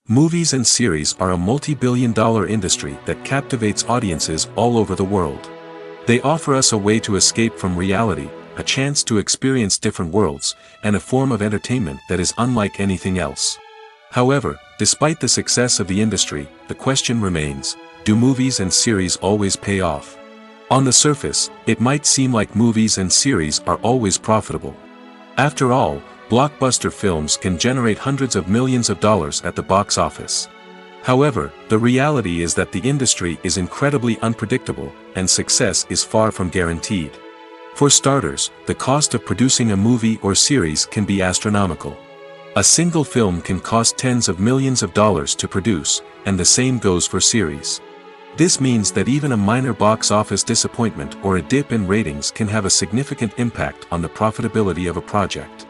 Movies and series are a multi-billion-dollar industry that captivates audiences all over the world. They offer us a way to escape from reality, a chance to experience different worlds, and a form of entertainment that is unlike anything else. However, despite the success of the industry, the question remains: do movies and series always pay off? On the surface, it might seem like movies and series are always profitable. After all, blockbuster films can generate hundreds of millions of dollars at the box office. However, the reality is that the industry is incredibly unpredictable, and success is far from guaranteed. For starters, the cost of producing a movie or series can be astronomical. A single film can cost tens of millions of dollars to produce, and the same goes for series. This means that even a minor box office disappointment or a dip in ratings can have a significant impact on the profitability of a project.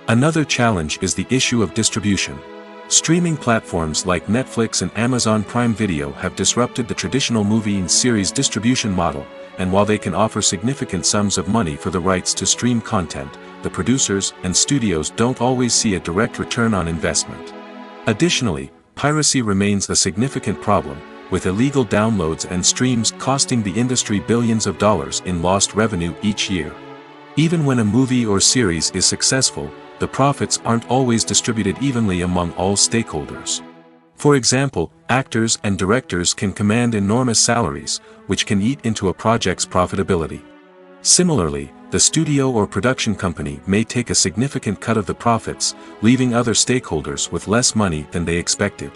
Another challenge is the issue of distribution. Streaming platforms like Netflix and Amazon Prime Video have disrupted the traditional movie and series distribution model, and while they can offer significant sums of money for the rights to stream content, the producers and studios don't always see a direct return on investment. Additionally, piracy remains a significant problem, with illegal downloads and streams costing the industry billions of dollars in lost revenue each year. Even when a movie or series is successful, the profits aren't always distributed evenly among all stakeholders. For example, actors and directors can command enormous salaries, which can eat into a project's profitability. Similarly, the studio or production company may take a significant cut of the profits, leaving other stakeholders with less money than they expected.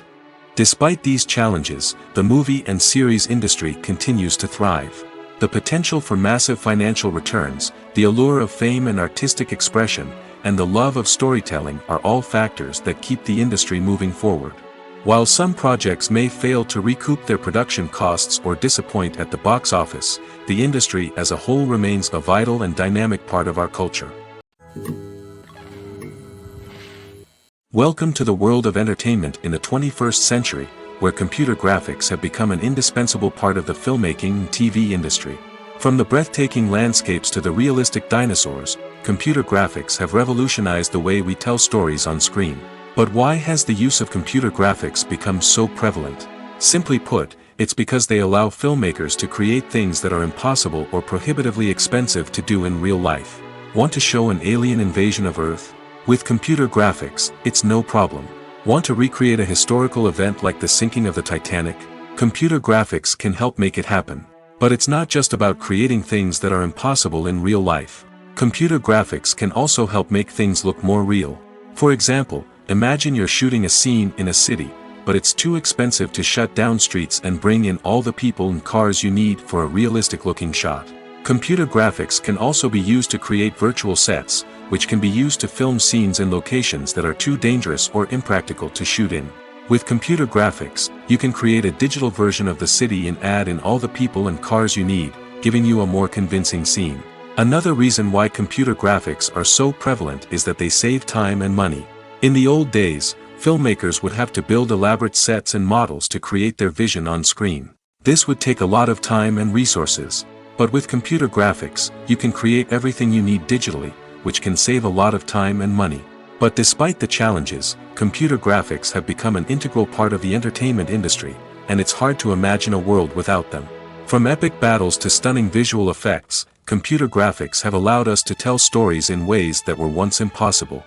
Despite these challenges, the movie and series industry continues to thrive. The potential for massive financial returns, the allure of fame and artistic expression, and the love of storytelling are all factors that keep the industry moving forward. While some projects may fail to recoup their production costs or disappoint at the box office, the industry as a whole remains a vital and dynamic part of our culture. Welcome to the world of entertainment in the 21st century, where computer graphics have become an indispensable part of the filmmaking and TV industry. From the breathtaking landscapes to the realistic dinosaurs, computer graphics have revolutionized the way we tell stories on screen. But why has the use of computer graphics become so prevalent? Simply put, it's because they allow filmmakers to create things that are impossible or prohibitively expensive to do in real life. Want to show an alien invasion of Earth? With computer graphics, it's no problem. Want to recreate a historical event like the sinking of the Titanic? Computer graphics can help make it happen. But it's not just about creating things that are impossible in real life. Computer graphics can also help make things look more real. For example, imagine you're shooting a scene in a city, but it's too expensive to shut down streets and bring in all the people and cars you need for a realistic-looking shot. Computer graphics can also be used to create virtual sets, which can be used to film scenes in locations that are too dangerous or impractical to shoot in. With computer graphics, you can create a digital version of the city and add in all the people and cars you need, giving you a more convincing scene. Another reason why computer graphics are so prevalent is that they save time and money. In the old days, filmmakers would have to build elaborate sets and models to create their vision on screen. This would take a lot of time and resources. But with computer graphics, you can create everything you need digitally, which can save a lot of time and money. But despite the challenges, computer graphics have become an integral part of the entertainment industry, and it's hard to imagine a world without them. From epic battles to stunning visual effects, computer graphics have allowed us to tell stories in ways that were once impossible.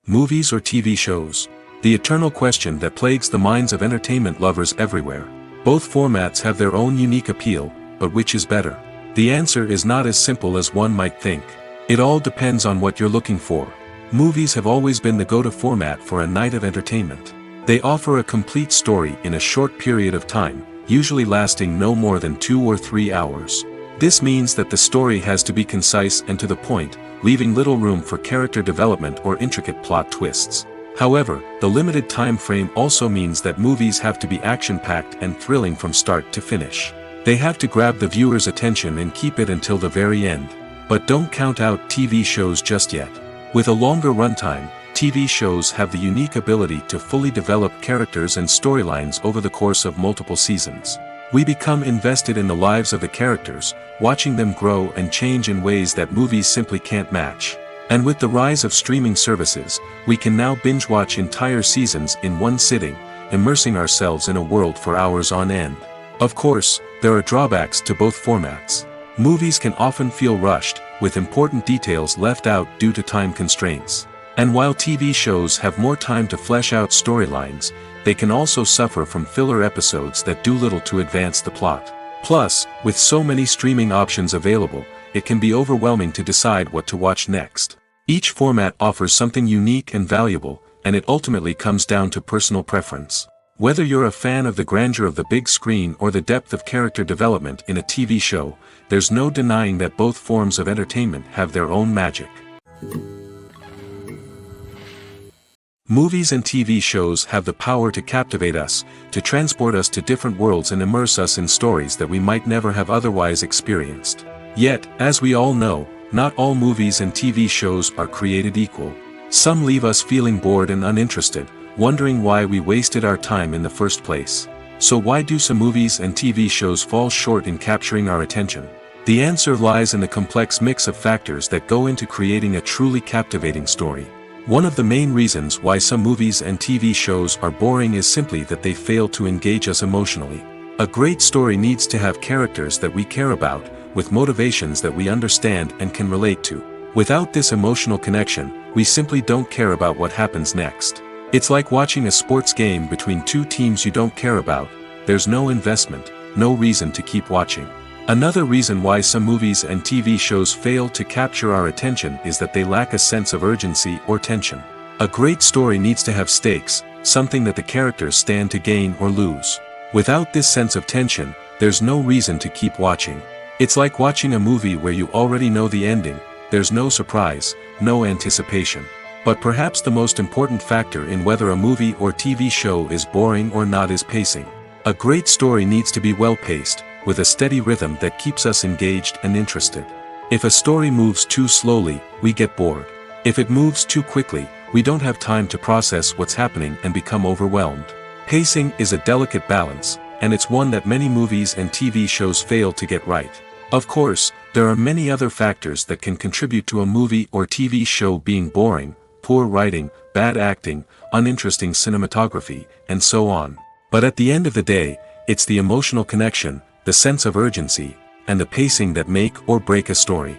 Movies or TV shows? The eternal question that plagues the minds of entertainment lovers everywhere. Both formats have their own unique appeal, but which is better? The answer is not as simple as one might think. It all depends on what you're looking for. Movies have always been the go-to format for a night of entertainment. They offer a complete story in a short period of time, usually lasting no more than 2 or 3 hours. This means that the story has to be concise and to the point, leaving little room for character development or intricate plot twists. However, the limited time frame also means that movies have to be action-packed and thrilling from start to finish. They have to grab the viewer's attention and keep it until the very end. But don't count out TV shows just yet. With a longer runtime, TV shows have the unique ability to fully develop characters and storylines over the course of multiple seasons. We become invested in the lives of the characters, watching them grow and change in ways that movies simply can't match. And with the rise of streaming services, we can now binge-watch entire seasons in one sitting, immersing ourselves in a world for hours on end. Of course, there are drawbacks to both formats. Movies can often feel rushed, with important details left out due to time constraints. And while TV shows have more time to flesh out storylines, they can also suffer from filler episodes that do little to advance the plot. Plus, with so many streaming options available, it can be overwhelming to decide what to watch next. Each format offers something unique and valuable, and it ultimately comes down to personal preference. Whether you're a fan of the grandeur of the big screen or the depth of character development in a TV show, there's no denying that both forms of entertainment have their own magic. Movies and TV shows have the power to captivate us, to transport us to different worlds and immerse us in stories that we might never have otherwise experienced. Yet, as we all know, not all movies and TV shows are created equal. Some leave us feeling bored and uninterested, wondering why we wasted our time in the first place. So why do some movies and TV shows fall short in capturing our attention? The answer lies in the complex mix of factors that go into creating a truly captivating story. One of the main reasons why some movies and TV shows are boring is simply that they fail to engage us emotionally. A great story needs to have characters that we care about, with motivations that we understand and can relate to. Without this emotional connection, we simply don't care about what happens next. It's like watching a sports game between two teams you don't care about. There's no investment, no reason to keep watching. Another reason why some movies and TV shows fail to capture our attention is that they lack a sense of urgency or tension. A great story needs to have stakes, something that the characters stand to gain or lose. Without this sense of tension, there's no reason to keep watching. It's like watching a movie where you already know the ending, there's no surprise, no anticipation. But perhaps the most important factor in whether a movie or TV show is boring or not is pacing. A great story needs to be well-paced, with a steady rhythm that keeps us engaged and interested. If a story moves too slowly, we get bored. If it moves too quickly, we don't have time to process what's happening and become overwhelmed. Pacing is a delicate balance, and it's one that many movies and TV shows fail to get right. Of course, there are many other factors that can contribute to a movie or TV show being boring: poor writing, bad acting, uninteresting cinematography, and so on. But at the end of the day, it's the emotional connection, the sense of urgency, and the pacing that make or break a story.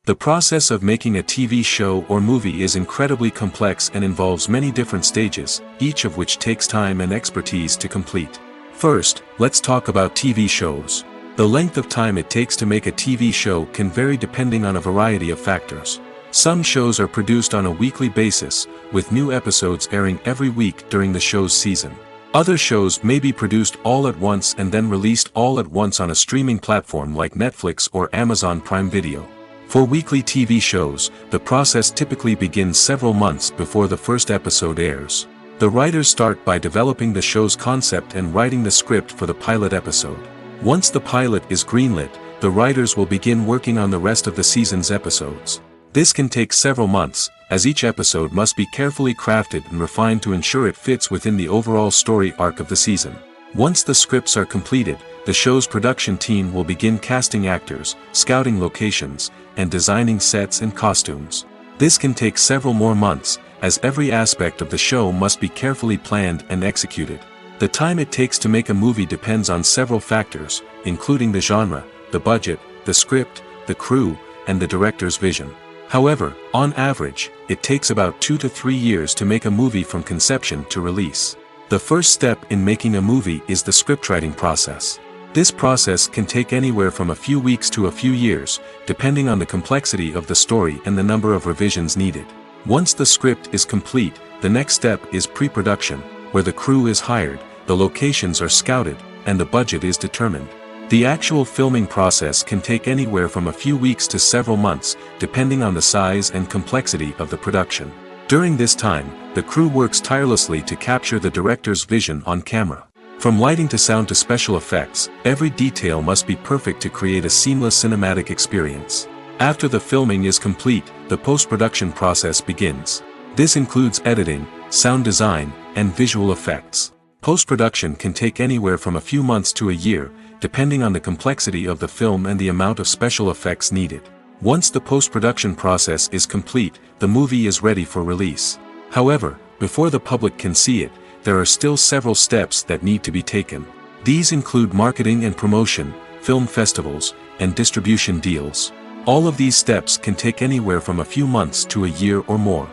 The process of making a TV show or movie is incredibly complex and involves many different stages, each of which takes time and expertise to complete. First, let's talk about TV shows. The length of time it takes to make a TV show can vary depending on a variety of factors. Some shows are produced on a weekly basis, with new episodes airing every week during the show's season. Other shows may be produced all at once and then released all at once on a streaming platform like Netflix or Amazon Prime Video. For weekly TV shows, the process typically begins several months before the first episode airs. The writers start by developing the show's concept and writing the script for the pilot episode. Once the pilot is greenlit, the writers will begin working on the rest of the season's episodes. This can take several months, as each episode must be carefully crafted and refined to ensure it fits within the overall story arc of the season. Once the scripts are completed, the show's production team will begin casting actors, scouting locations, and designing sets and costumes. This can take several more months, as every aspect of the show must be carefully planned and executed. The time it takes to make a movie depends on several factors, including the genre, the budget, the script, the crew, and the director's vision. However, on average, it takes about 2 to 3 years to make a movie from conception to release. The first step in making a movie is the scriptwriting process. This process can take anywhere from a few weeks to a few years, depending on the complexity of the story and the number of revisions needed. Once the script is complete, the next step is pre-production, where the crew is hired, the locations are scouted, and the budget is determined. The actual filming process can take anywhere from a few weeks to several months, depending on the size and complexity of the production. During this time, the crew works tirelessly to capture the director's vision on camera. From lighting to sound to special effects, every detail must be perfect to create a seamless cinematic experience. After the filming is complete, the post-production process begins. This includes editing, sound design, and visual effects. Post-production can take anywhere from a few months to a year, depending on the complexity of the film and the amount of special effects needed. Once the post-production process is complete, the movie is ready for release. However, before the public can see it, there are still several steps that need to be taken. These include marketing and promotion, film festivals, and distribution deals. All of these steps can take anywhere from a few months to a year or more.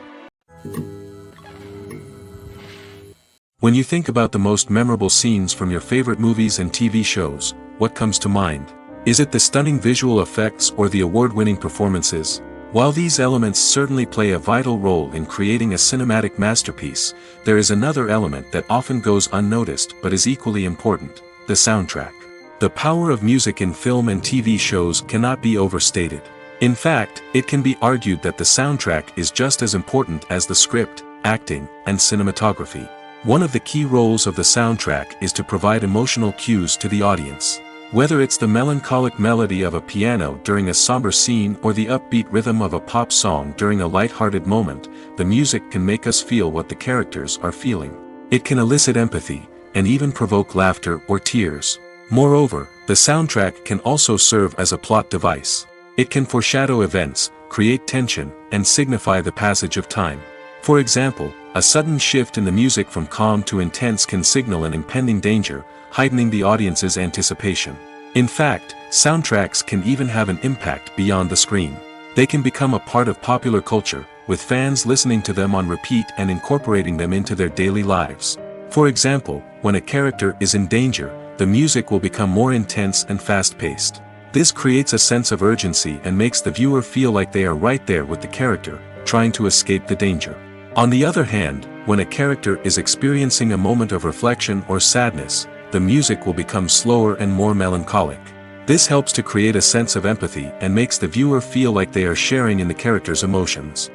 When you think about the most memorable scenes from your favorite movies and TV shows, what comes to mind? Is it the stunning visual effects or the award-winning performances? While these elements certainly play a vital role in creating a cinematic masterpiece, there is another element that often goes unnoticed but is equally important: the soundtrack. The power of music in film and TV shows cannot be overstated. In fact, it can be argued that the soundtrack is just as important as the script, acting, and cinematography. One of the key roles of the soundtrack is to provide emotional cues to the audience. Whether it's the melancholic melody of a piano during a somber scene or the upbeat rhythm of a pop song during a light-hearted moment, the music can make us feel what the characters are feeling. It can elicit empathy, and even provoke laughter or tears. Moreover, the soundtrack can also serve as a plot device. It can foreshadow events, create tension, and signify the passage of time. For example, a sudden shift in the music from calm to intense can signal an impending danger, heightening the audience's anticipation. In fact, soundtracks can even have an impact beyond the screen. They can become a part of popular culture, with fans listening to them on repeat and incorporating them into their daily lives. For example, when a character is in danger, the music will become more intense and fast-paced. This creates a sense of urgency and makes the viewer feel like they are right there with the character, trying to escape the danger. On the other hand, when a character is experiencing a moment of reflection or sadness, the music will become slower and more melancholic. This helps to create a sense of empathy and makes the viewer feel like they are sharing in the character's emotions.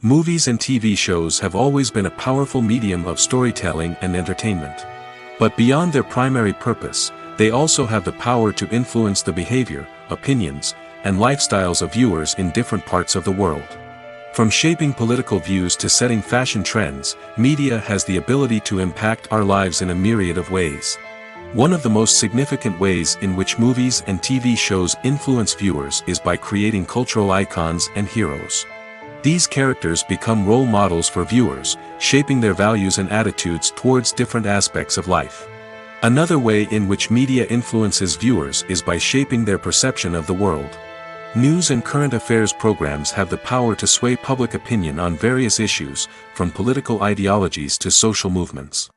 Movies and TV shows have always been a powerful medium of storytelling and entertainment. But beyond their primary purpose, they also have the power to influence the behavior, opinions, and lifestyles of viewers in different parts of the world. From shaping political views to setting fashion trends, media has the ability to impact our lives in a myriad of ways. One of the most significant ways in which movies and TV shows influence viewers is by creating cultural icons and heroes. These characters become role models for viewers, shaping their values and attitudes towards different aspects of life. Another way in which media influences viewers is by shaping their perception of the world. News and current affairs programs have the power to sway public opinion on various issues, from political ideologies to social movements.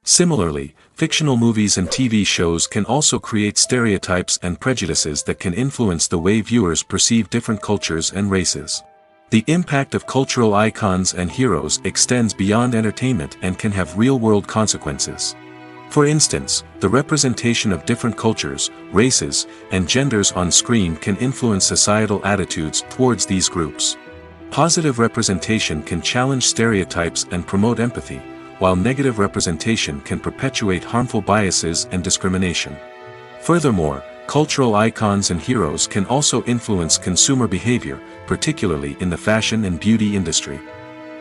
Similarly, fictional movies and TV shows can also create stereotypes and prejudices that can influence the way viewers perceive different cultures and races. The impact of cultural icons and heroes extends beyond entertainment and can have real-world consequences. For instance, the representation of different cultures, races, and genders on screen can influence societal attitudes towards these groups. Positive representation can challenge stereotypes and promote empathy, while negative representation can perpetuate harmful biases and discrimination. Furthermore, cultural icons and heroes can also influence consumer behavior, particularly in the fashion and beauty industry.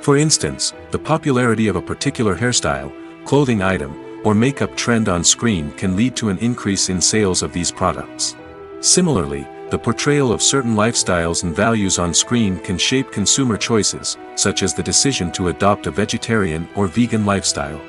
For instance, the popularity of a particular hairstyle, clothing item, or makeup trend on screen can lead to an increase in sales of these products. Similarly, the portrayal of certain lifestyles and values on screen can shape consumer choices, such as the decision to adopt a vegetarian or vegan lifestyle.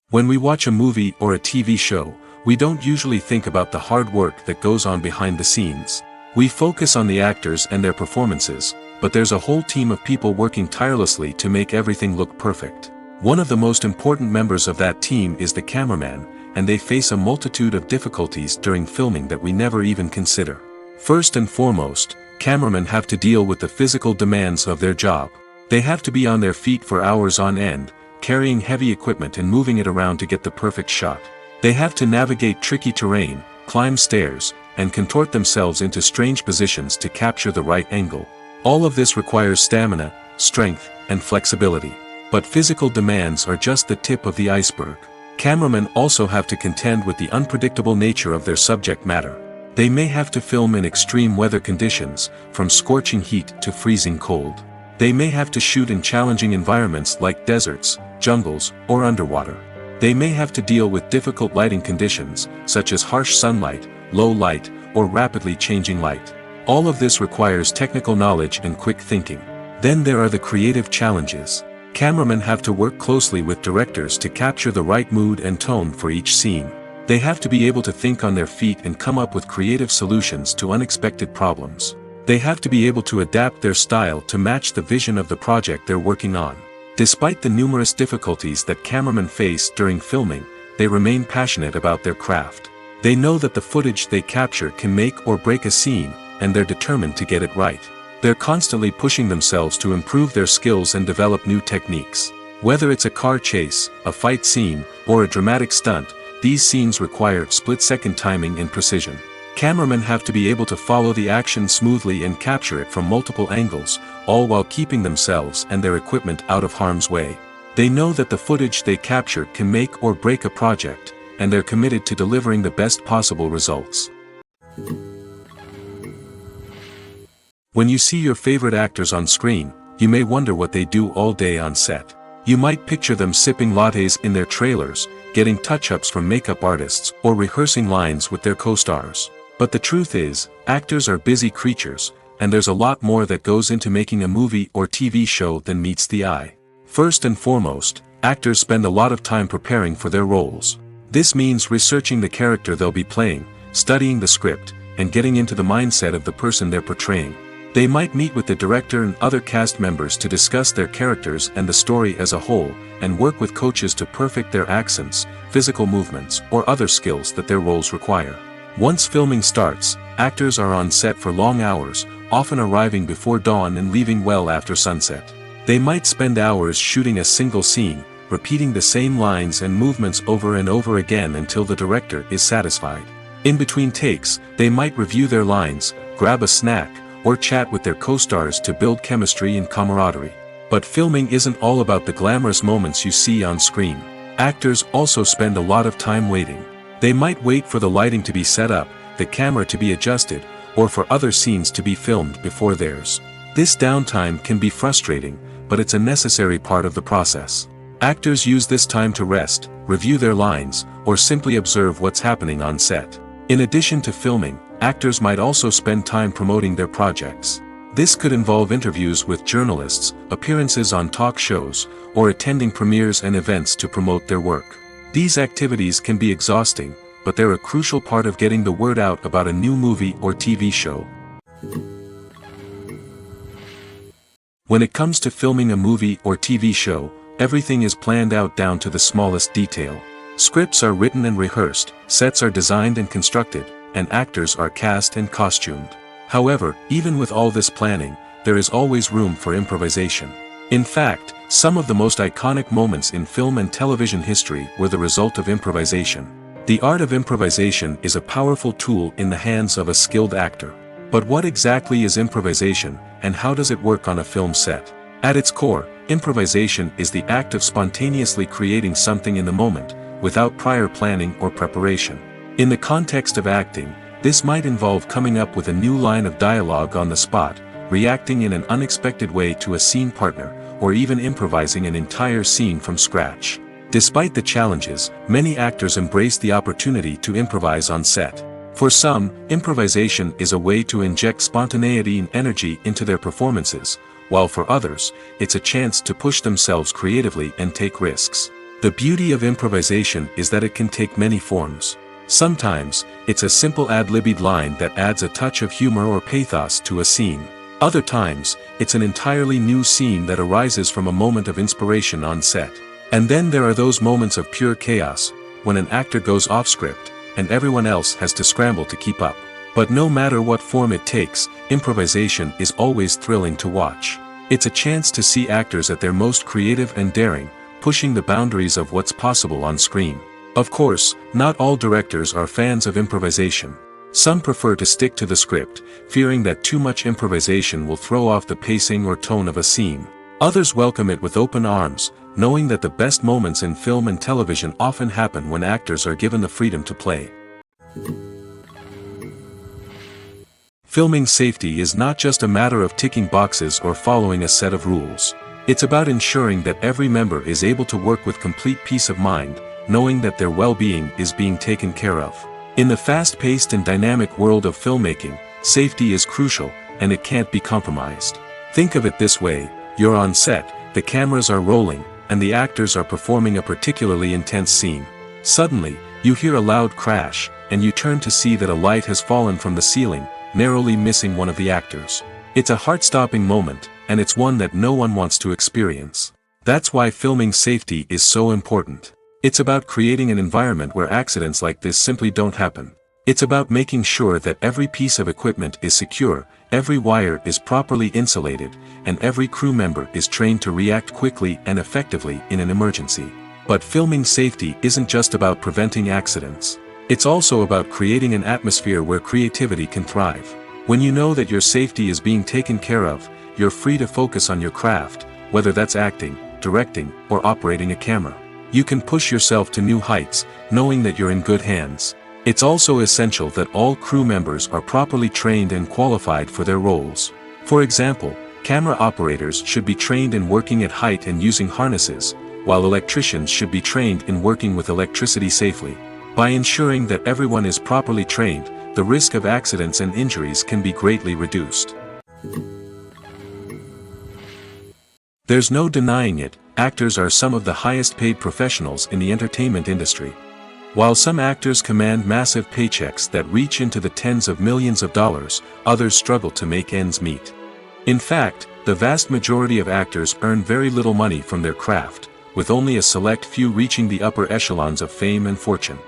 When we watch a movie or a TV show, we don't usually think about the hard work that goes on behind the scenes. We focus on the actors and their performances, but there's a whole team of people working tirelessly to make everything look perfect. One of the most important members of that team is the cameraman, and they face a multitude of difficulties during filming that we never even consider. First and foremost, cameramen have to deal with the physical demands of their job. They have to be on their feet for hours on end, carrying heavy equipment and moving it around to get the perfect shot. They have to navigate tricky terrain, climb stairs, and contort themselves into strange positions to capture the right angle. All of this requires stamina, strength, and flexibility. But physical demands are just the tip of the iceberg. Cameramen also have to contend with the unpredictable nature of their subject matter. They may have to film in extreme weather conditions, from scorching heat to freezing cold. They may have to shoot in challenging environments like deserts, jungles, or underwater. They may have to deal with difficult lighting conditions, such as harsh sunlight, low light, or rapidly changing light. All of this requires technical knowledge and quick thinking. Then there are the creative challenges. Cameramen have to work closely with directors to capture the right mood and tone for each scene. They have to be able to think on their feet and come up with creative solutions to unexpected problems. They have to be able to adapt their style to match the vision of the project they're working on. Despite the numerous difficulties that cameramen face during filming, they remain passionate about their craft. They know that the footage they capture can make or break a scene, and they're determined to get it right. They're constantly pushing themselves to improve their skills and develop new techniques. Whether it's a car chase, a fight scene, or a dramatic stunt, these scenes require split-second timing and precision. Cameramen have to be able to follow the action smoothly and capture it from multiple angles, all while keeping themselves and their equipment out of harm's way. They know that the footage they capture can make or break a project, and they're committed to delivering the best possible results. When you see your favorite actors on screen, you may wonder what they do all day on set. You might picture them sipping lattes in their trailers, getting touch-ups from makeup artists, or rehearsing lines with their co-stars. But the truth is, actors are busy creatures, and there's a lot more that goes into making a movie or TV show than meets the eye. First and foremost, actors spend a lot of time preparing for their roles. This means researching the character they'll be playing, studying the script, and getting into the mindset of the person they're portraying. They might meet with the director and other cast members to discuss their characters and the story as a whole, and work with coaches to perfect their accents, physical movements, or other skills that their roles require. Once filming starts, actors are on set for long hours, often arriving before dawn and leaving well after sunset. They might spend hours shooting a single scene, repeating the same lines and movements over and over again until the director is satisfied. In between takes, they might review their lines, grab a snack, or chat with their co-stars to build chemistry and camaraderie. But filming isn't all about the glamorous moments you see on screen. Actors also spend a lot of time waiting. They might wait for the lighting to be set up, the camera to be adjusted, or for other scenes to be filmed before theirs. This downtime can be frustrating, but it's a necessary part of the process. Actors use this time to rest, review their lines, or simply observe what's happening on set. In addition to filming, actors might also spend time promoting their projects. This could involve interviews with journalists, appearances on talk shows, or attending premieres and events to promote their work. These activities can be exhausting, but they're a crucial part of getting the word out about a new movie or TV show. When it comes to filming a movie or TV show, everything is planned out down to the smallest detail. Scripts are written and rehearsed, sets are designed and constructed, and actors are cast and costumed. However, even with all this planning, there is always room for improvisation. In fact, some of the most iconic moments in film and television history were the result of improvisation. The art of improvisation is a powerful tool in the hands of a skilled actor. But what exactly is improvisation, and how does it work on a film set? At its core, improvisation is the act of spontaneously creating something in the moment, without prior planning or preparation. In the context of acting, this might involve coming up with a new line of dialogue on the spot, reacting in an unexpected way to a scene partner, or even improvising an entire scene from scratch. Despite the challenges, many actors embrace the opportunity to improvise on set. For some, improvisation is a way to inject spontaneity and energy into their performances, while for others, it's a chance to push themselves creatively and take risks. The beauty of improvisation is that it can take many forms. Sometimes, it's a simple ad-libbed line that adds a touch of humor or pathos to a scene. Other times, it's an entirely new scene that arises from a moment of inspiration on set. And then there are those moments of pure chaos, when an actor goes off script, and everyone else has to scramble to keep up. But no matter what form it takes, improvisation is always thrilling to watch. It's a chance to see actors at their most creative and daring, pushing the boundaries of what's possible on screen. Of course, not all directors are fans of improvisation. Some prefer to stick to the script, fearing that too much improvisation will throw off the pacing or tone of a scene. Others welcome it with open arms, knowing that the best moments in film and television often happen when actors are given the freedom to play. Filming safety is not just a matter of ticking boxes or following a set of rules. It's about ensuring that every member is able to work with complete peace of mind, knowing that their well-being is being taken care of. In the fast-paced and dynamic world of filmmaking, safety is crucial, and it can't be compromised. Think of it this way: you're on set, the cameras are rolling, and the actors are performing a particularly intense scene. Suddenly, you hear a loud crash, and you turn to see that a light has fallen from the ceiling, narrowly missing one of the actors. It's a heart-stopping moment, and it's one that no one wants to experience. That's why filming safety is so important. It's about creating an environment where accidents like this simply don't happen. It's about making sure that every piece of equipment is secure, every wire is properly insulated, and every crew member is trained to react quickly and effectively in an emergency. But filming safety isn't just about preventing accidents. It's also about creating an atmosphere where creativity can thrive. When you know that your safety is being taken care of, you're free to focus on your craft, whether that's acting, directing, or operating a camera. You can push yourself to new heights, knowing that you're in good hands. It's also essential that all crew members are properly trained and qualified for their roles. For example, camera operators should be trained in working at height and using harnesses, while electricians should be trained in working with electricity safely. By ensuring that everyone is properly trained, the risk of accidents and injuries can be greatly reduced. There's no denying it, actors are some of the highest paid professionals in the entertainment industry. While some actors command massive paychecks that reach into the tens of millions of dollars, others struggle to make ends meet. In fact, the vast majority of actors earn very little money from their craft, with only a select few reaching the upper echelons of fame and fortune.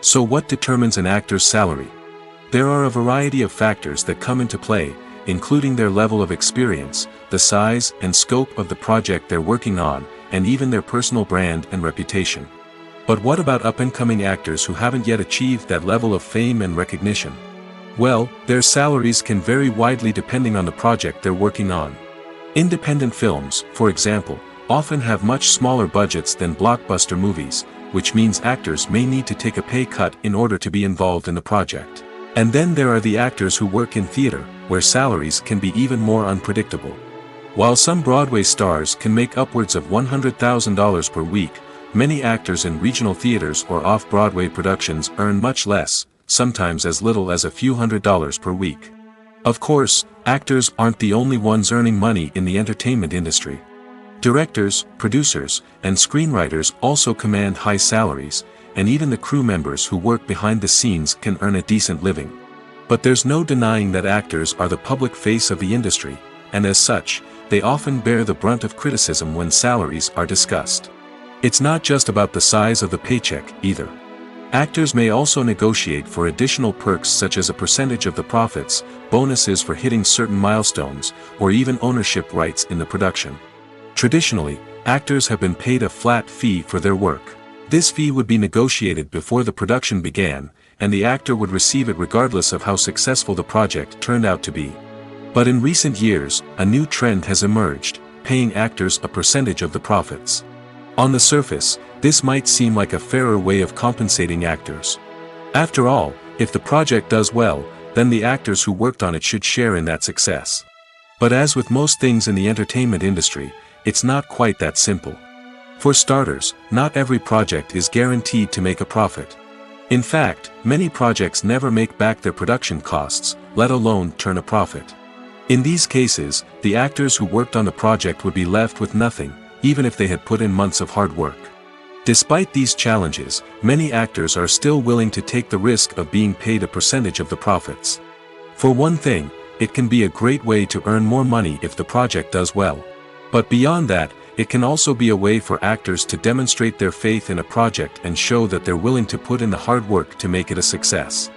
So what determines an actor's salary? There are a variety of factors that come into play, including their level of experience, the size and scope of the project they're working on, and even their personal brand and reputation. But what about up-and-coming actors who haven't yet achieved that level of fame and recognition? Well, their salaries can vary widely depending on the project they're working on. Independent films, for example, often have much smaller budgets than blockbuster movies, which means actors may need to take a pay cut in order to be involved in the project. And then there are the actors who work in theater, where salaries can be even more unpredictable. While some Broadway stars can make upwards of $100,000 per week, many actors in regional theaters or off-Broadway productions earn much less, sometimes as little as a few $100s per week. Of course, actors aren't the only ones earning money in the entertainment industry. Directors, producers, and screenwriters also command high salaries, and even the crew members who work behind the scenes can earn a decent living. But there's no denying that actors are the public face of the industry, and as such, they often bear the brunt of criticism when salaries are discussed. It's not just about the size of the paycheck, either. Actors may also negotiate for additional perks such as a percentage of the profits, bonuses for hitting certain milestones, or even ownership rights in the production. Traditionally, actors have been paid a flat fee for their work. This fee would be negotiated before the production began, and the actor would receive it regardless of how successful the project turned out to be. But in recent years, a new trend has emerged, paying actors a percentage of the profits. On the surface, this might seem like a fairer way of compensating actors. After all, if the project does well, then the actors who worked on it should share in that success. But as with most things in the entertainment industry, it's not quite that simple. For starters, not every project is guaranteed to make a profit. In fact, many projects never make back their production costs, let alone turn a profit. In these cases, the actors who worked on the project would be left with nothing, even if they had put in months of hard work. Despite these challenges, many actors are still willing to take the risk of being paid a percentage of the profits. For one thing, it can be a great way to earn more money if the project does well. But beyond that, it can also be a way for actors to demonstrate their faith in a project and show that they're willing to put in the hard work to make it a success.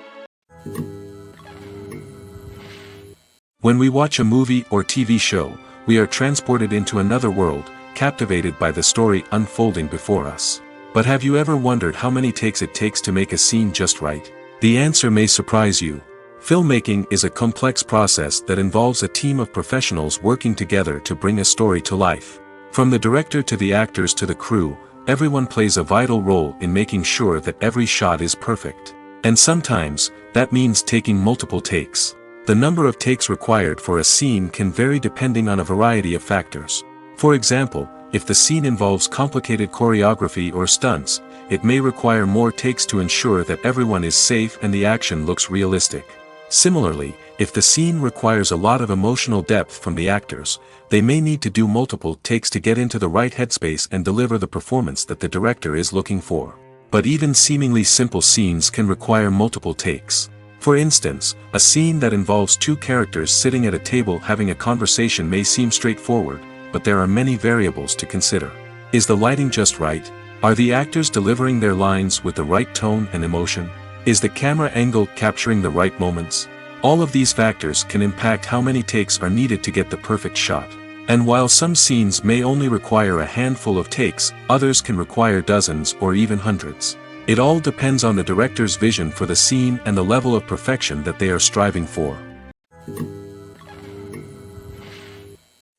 When we watch a movie or TV show, we are transported into another world, captivated by the story unfolding before us. But have you ever wondered how many takes it takes to make a scene just right? The answer may surprise you. Filmmaking is a complex process that involves a team of professionals working together to bring a story to life. From the director to the actors to the crew, everyone plays a vital role in making sure that every shot is perfect. And sometimes, that means taking multiple takes. The number of takes required for a scene can vary depending on a variety of factors. For example, if the scene involves complicated choreography or stunts, it may require more takes to ensure that everyone is safe and the action looks realistic. Similarly, if the scene requires a lot of emotional depth from the actors, they may need to do multiple takes to get into the right headspace and deliver the performance that the director is looking for. But even seemingly simple scenes can require multiple takes. For instance, a scene that involves two characters sitting at a table having a conversation may seem straightforward, but there are many variables to consider. Is the lighting just right? Are the actors delivering their lines with the right tone and emotion? Is the camera angle capturing the right moments? All of these factors can impact how many takes are needed to get the perfect shot. And while some scenes may only require a handful of takes, others can require dozens or even hundreds. It all depends on the director's vision for the scene and the level of perfection that they are striving for.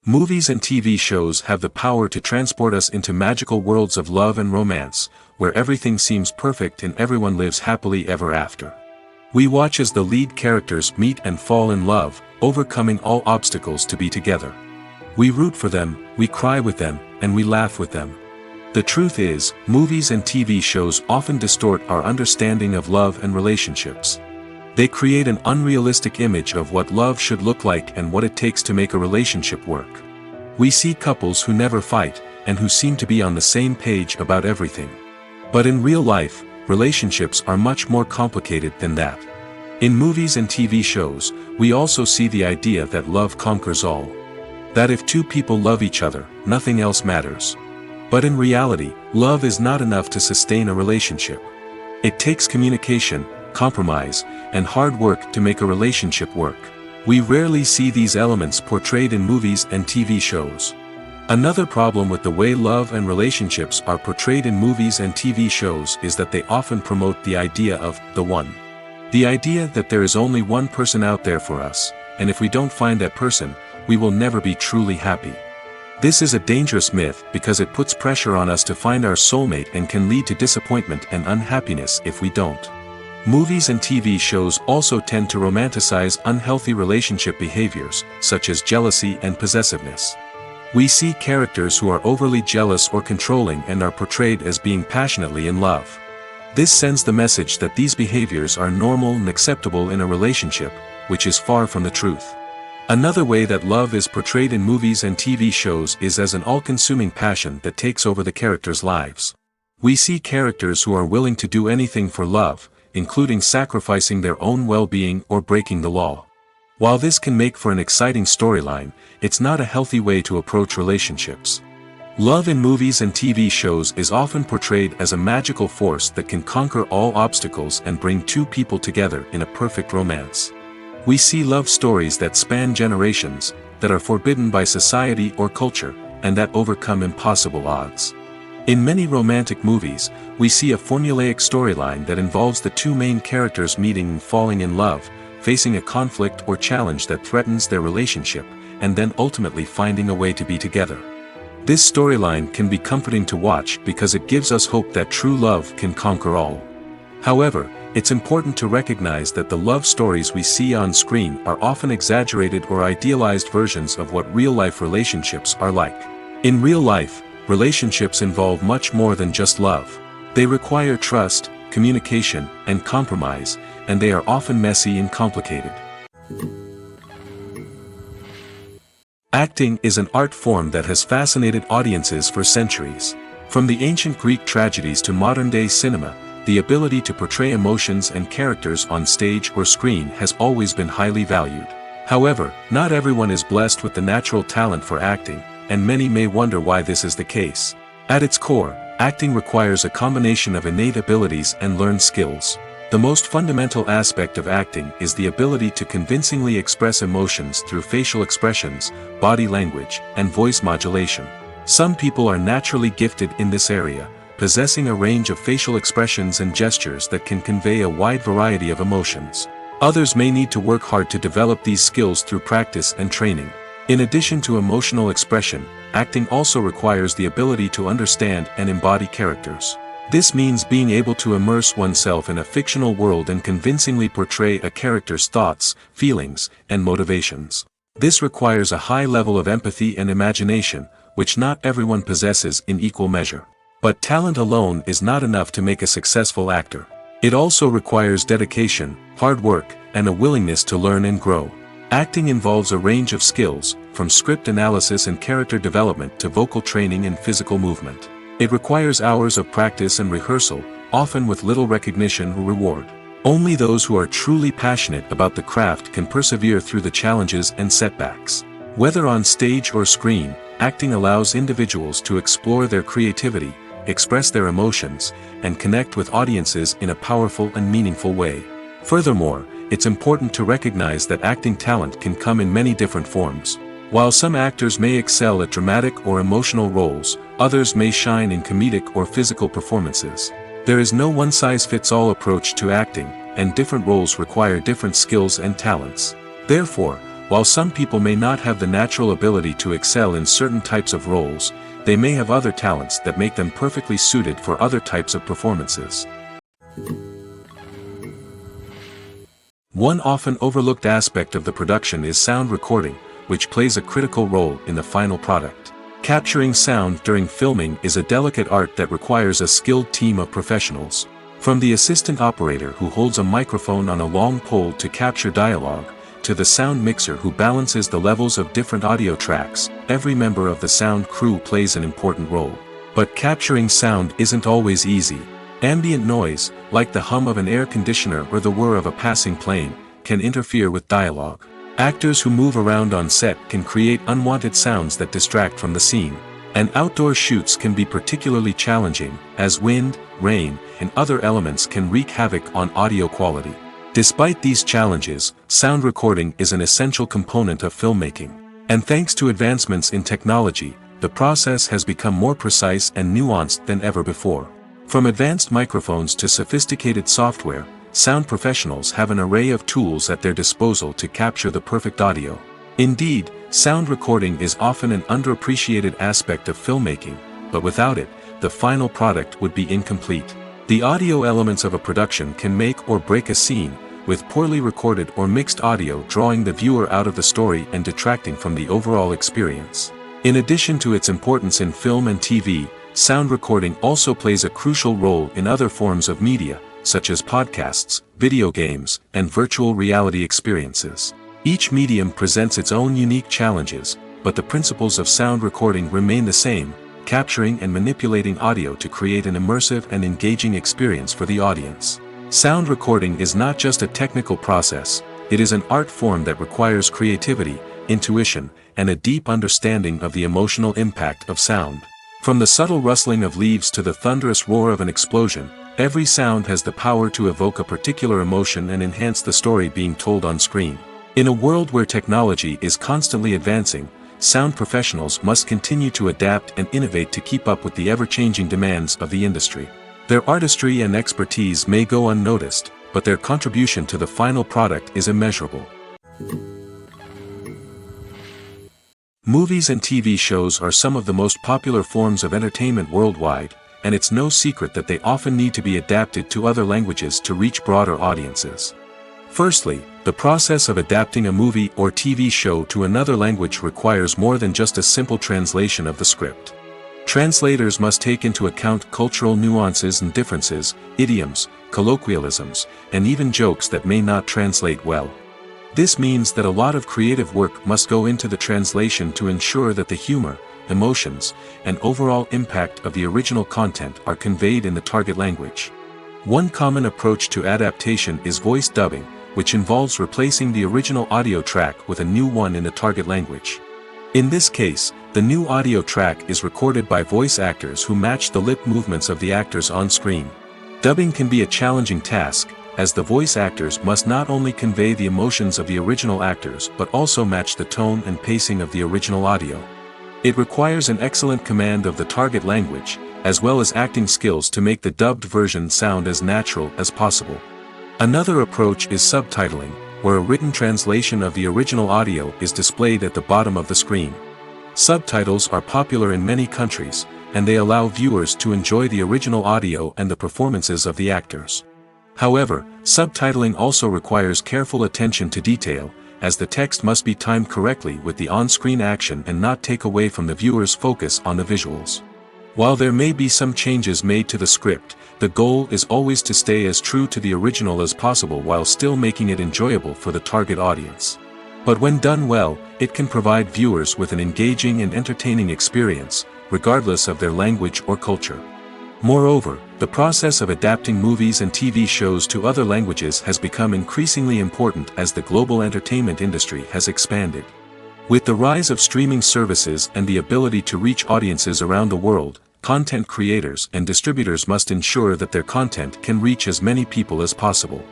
Movies and TV shows have the power to transport us into magical worlds of love and romance, where everything seems perfect and everyone lives happily ever after. We watch as the lead characters meet and fall in love, overcoming all obstacles to be together. We root for them, we cry with them, and we laugh with them. The truth is, movies and TV shows often distort our understanding of love and relationships. They create an unrealistic image of what love should look like and what it takes to make a relationship work. We see couples who never fight, and who seem to be on the same page about everything. But in real life, relationships are much more complicated than that. In movies and TV shows, we also see the idea that love conquers all. That if two people love each other, nothing else matters. But in reality, love is not enough to sustain a relationship. It takes communication, compromise, and hard work to make a relationship work. We rarely see these elements portrayed in movies and TV shows. Another problem with the way love and relationships are portrayed in movies and TV shows is that they often promote the idea of the one. The idea that there is only one person out there for us, and if we don't find that person, we will never be truly happy. This is a dangerous myth because it puts pressure on us to find our soulmate and can lead to disappointment and unhappiness if we don't. Movies and TV shows also tend to romanticize unhealthy relationship behaviors, such as jealousy and possessiveness. We see characters who are overly jealous or controlling and are portrayed as being passionately in love. This sends the message that these behaviors are normal and acceptable in a relationship, which is far from the truth. Another way that love is portrayed in movies and TV shows is as an all-consuming passion that takes over the characters' lives. We see characters who are willing to do anything for love, including sacrificing their own well-being or breaking the law. While this can make for an exciting storyline, it's not a healthy way to approach relationships. Love in movies and TV shows is often portrayed as a magical force that can conquer all obstacles and bring two people together in a perfect romance. We see love stories that span generations, that are forbidden by society or culture, and that overcome impossible odds. In many romantic movies, we see a formulaic storyline that involves the two main characters meeting and falling in love, facing a conflict or challenge that threatens their relationship, and then ultimately finding a way to be together. This storyline can be comforting to watch because it gives us hope that true love can conquer all. However, it's important to recognize that the love stories we see on screen are often exaggerated or idealized versions of what real-life relationships are like. In real life, relationships involve much more than just love. They require trust, communication, and compromise, and they are often messy and complicated. Acting is an art form that has fascinated audiences for centuries. From the ancient Greek tragedies to modern-day cinema, the ability to portray emotions and characters on stage or screen has always been highly valued. However, not everyone is blessed with the natural talent for acting, and many may wonder why this is the case. At its core, acting requires a combination of innate abilities and learned skills. The most fundamental aspect of acting is the ability to convincingly express emotions through facial expressions, body language, and voice modulation. Some people are naturally gifted in this area, possessing a range of facial expressions and gestures that can convey a wide variety of emotions. Others may need to work hard to develop these skills through practice and training. In addition to emotional expression, acting also requires the ability to understand and embody characters. This means being able to immerse oneself in a fictional world and convincingly portray a character's thoughts, feelings, and motivations. This requires a high level of empathy and imagination, which not everyone possesses in equal measure. But talent alone is not enough to make a successful actor. It also requires dedication, hard work, and a willingness to learn and grow. Acting involves a range of skills, from script analysis and character development to vocal training and physical movement. It requires hours of practice and rehearsal, often with little recognition or reward. Only those who are truly passionate about the craft can persevere through the challenges and setbacks. Whether on stage or screen, acting allows individuals to explore their creativity, express their emotions, and connect with audiences in a powerful and meaningful way. Furthermore, it's important to recognize that acting talent can come in many different forms. While some actors may excel at dramatic or emotional roles, others may shine in comedic or physical performances. There is no one-size-fits-all approach to acting, and different roles require different skills and talents. Therefore, while some people may not have the natural ability to excel in certain types of roles, they may have other talents that make them perfectly suited for other types of performances. One often overlooked aspect of the production is sound recording, which plays a critical role in the final product. Capturing sound during filming is a delicate art that requires a skilled team of professionals. From the assistant operator who holds a microphone on a long pole to capture dialogue, to the sound mixer who balances the levels of different audio tracks, every member of the sound crew plays an important role. But capturing sound isn't always easy. Ambient noise, like the hum of an air conditioner or the whir of a passing plane, can interfere with dialogue. Actors who move around on set can create unwanted sounds that distract from the scene. And outdoor shoots can be particularly challenging, as wind, rain, and other elements can wreak havoc on audio quality. Despite these challenges, sound recording is an essential component of filmmaking. And thanks to advancements in technology, the process has become more precise and nuanced than ever before. From advanced microphones to sophisticated software, sound professionals have an array of tools at their disposal to capture the perfect audio. Indeed, sound recording is often an underappreciated aspect of filmmaking, but without it, the final product would be incomplete. The audio elements of a production can make or break a scene, with poorly recorded or mixed audio drawing the viewer out of the story and detracting from the overall experience. In addition to its importance in film and TV, sound recording also plays a crucial role in other forms of media, such as podcasts, video games, and virtual reality experiences. Each medium presents its own unique challenges, but the principles of sound recording remain the same, capturing and manipulating audio to create an immersive and engaging experience for the audience. Sound recording is not just a technical process, it is an art form that requires creativity, intuition, and a deep understanding of the emotional impact of sound. From the subtle rustling of leaves to the thunderous roar of an explosion, every sound has the power to evoke a particular emotion and enhance the story being told on screen. In a world where technology is constantly advancing, sound professionals must continue to adapt and innovate to keep up with the ever-changing demands of the industry. Their artistry and expertise may go unnoticed, but their contribution to the final product is immeasurable. Movies and TV shows are some of the most popular forms of entertainment worldwide, and it's no secret that they often need to be adapted to other languages to reach broader audiences. Firstly, the process of adapting a movie or TV show to another language requires more than just a simple translation of the script. Translators must take into account cultural nuances and differences, idioms, colloquialisms, and even jokes that may not translate well. This means that a lot of creative work must go into the translation to ensure that the humor, emotions, and overall impact of the original content are conveyed in the target language. One common approach to adaptation is voice dubbing, which involves replacing the original audio track with a new one in the target language. In this case, the new audio track is recorded by voice actors who match the lip movements of the actors on screen. Dubbing can be a challenging task, as the voice actors must not only convey the emotions of the original actors but also match the tone and pacing of the original audio. It requires an excellent command of the target language, as well as acting skills to make the dubbed version sound as natural as possible. Another approach is subtitling, where a written translation of the original audio is displayed at the bottom of the screen. Subtitles are popular in many countries, and they allow viewers to enjoy the original audio and the performances of the actors. However, subtitling also requires careful attention to detail, as the text must be timed correctly with the on-screen action and not take away from the viewer's focus on the visuals. While there may be some changes made to the script, the goal is always to stay as true to the original as possible while still making it enjoyable for the target audience. But when done well, it can provide viewers with an engaging and entertaining experience, regardless of their language or culture. Moreover, the process of adapting movies and TV shows to other languages has become increasingly important as the global entertainment industry has expanded. With the rise of streaming services and the ability to reach audiences around the world, content creators and distributors must ensure that their content can reach as many people as possible.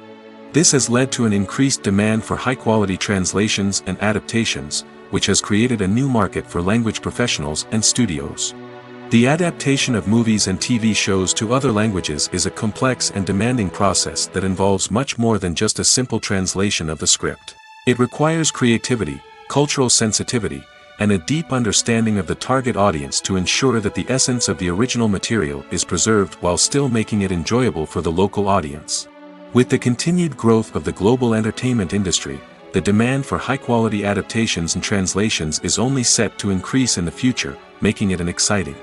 This has led to an increased demand for high-quality translations and adaptations, which has created a new market for language professionals and studios. The adaptation of movies and TV shows to other languages is a complex and demanding process that involves much more than just a simple translation of the script. It requires creativity, cultural sensitivity, and a deep understanding of the target audience to ensure that the essence of the original material is preserved while still making it enjoyable for the local audience. With the continued growth of the global entertainment industry, the demand for high-quality adaptations and translations is only set to increase in the future, making it an exciting.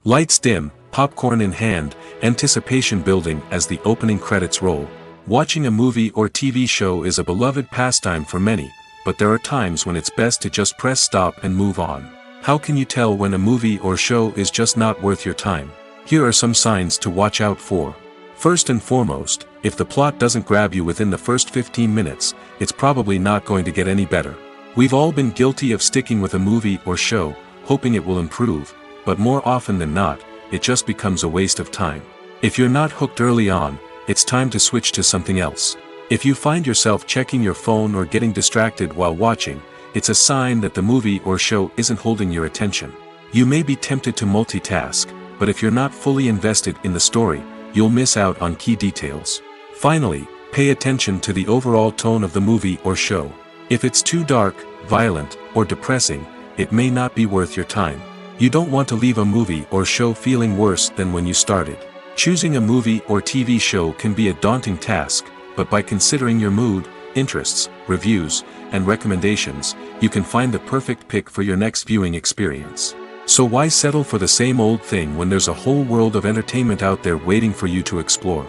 Lights dim, popcorn in hand, anticipation building as the opening credits roll. Watching a movie or TV show is a beloved pastime for many, but there are times when it's best to just press stop and move on. How can you tell when a movie or show is just not worth your time? Here are some signs to watch out for. First and foremost, if the plot doesn't grab you within the first 15 minutes, it's probably not going to get any better. We've all been guilty of sticking with a movie or show, hoping it will improve, but more often than not, it just becomes a waste of time. If you're not hooked early on, it's time to switch to something else. If you find yourself checking your phone or getting distracted while watching, it's a sign that the movie or show isn't holding your attention. You may be tempted to multitask, but if you're not fully invested in the story, you'll miss out on key details. Finally, pay attention to the overall tone of the movie or show. If it's too dark, violent, or depressing, it may not be worth your time. You don't want to leave a movie or show feeling worse than when you started. Choosing a movie or TV show can be a daunting task, but by considering your mood, interests, reviews, and recommendations, you can find the perfect pick for your next viewing experience. So why settle for the same old thing when there's a whole world of entertainment out there waiting for you to explore?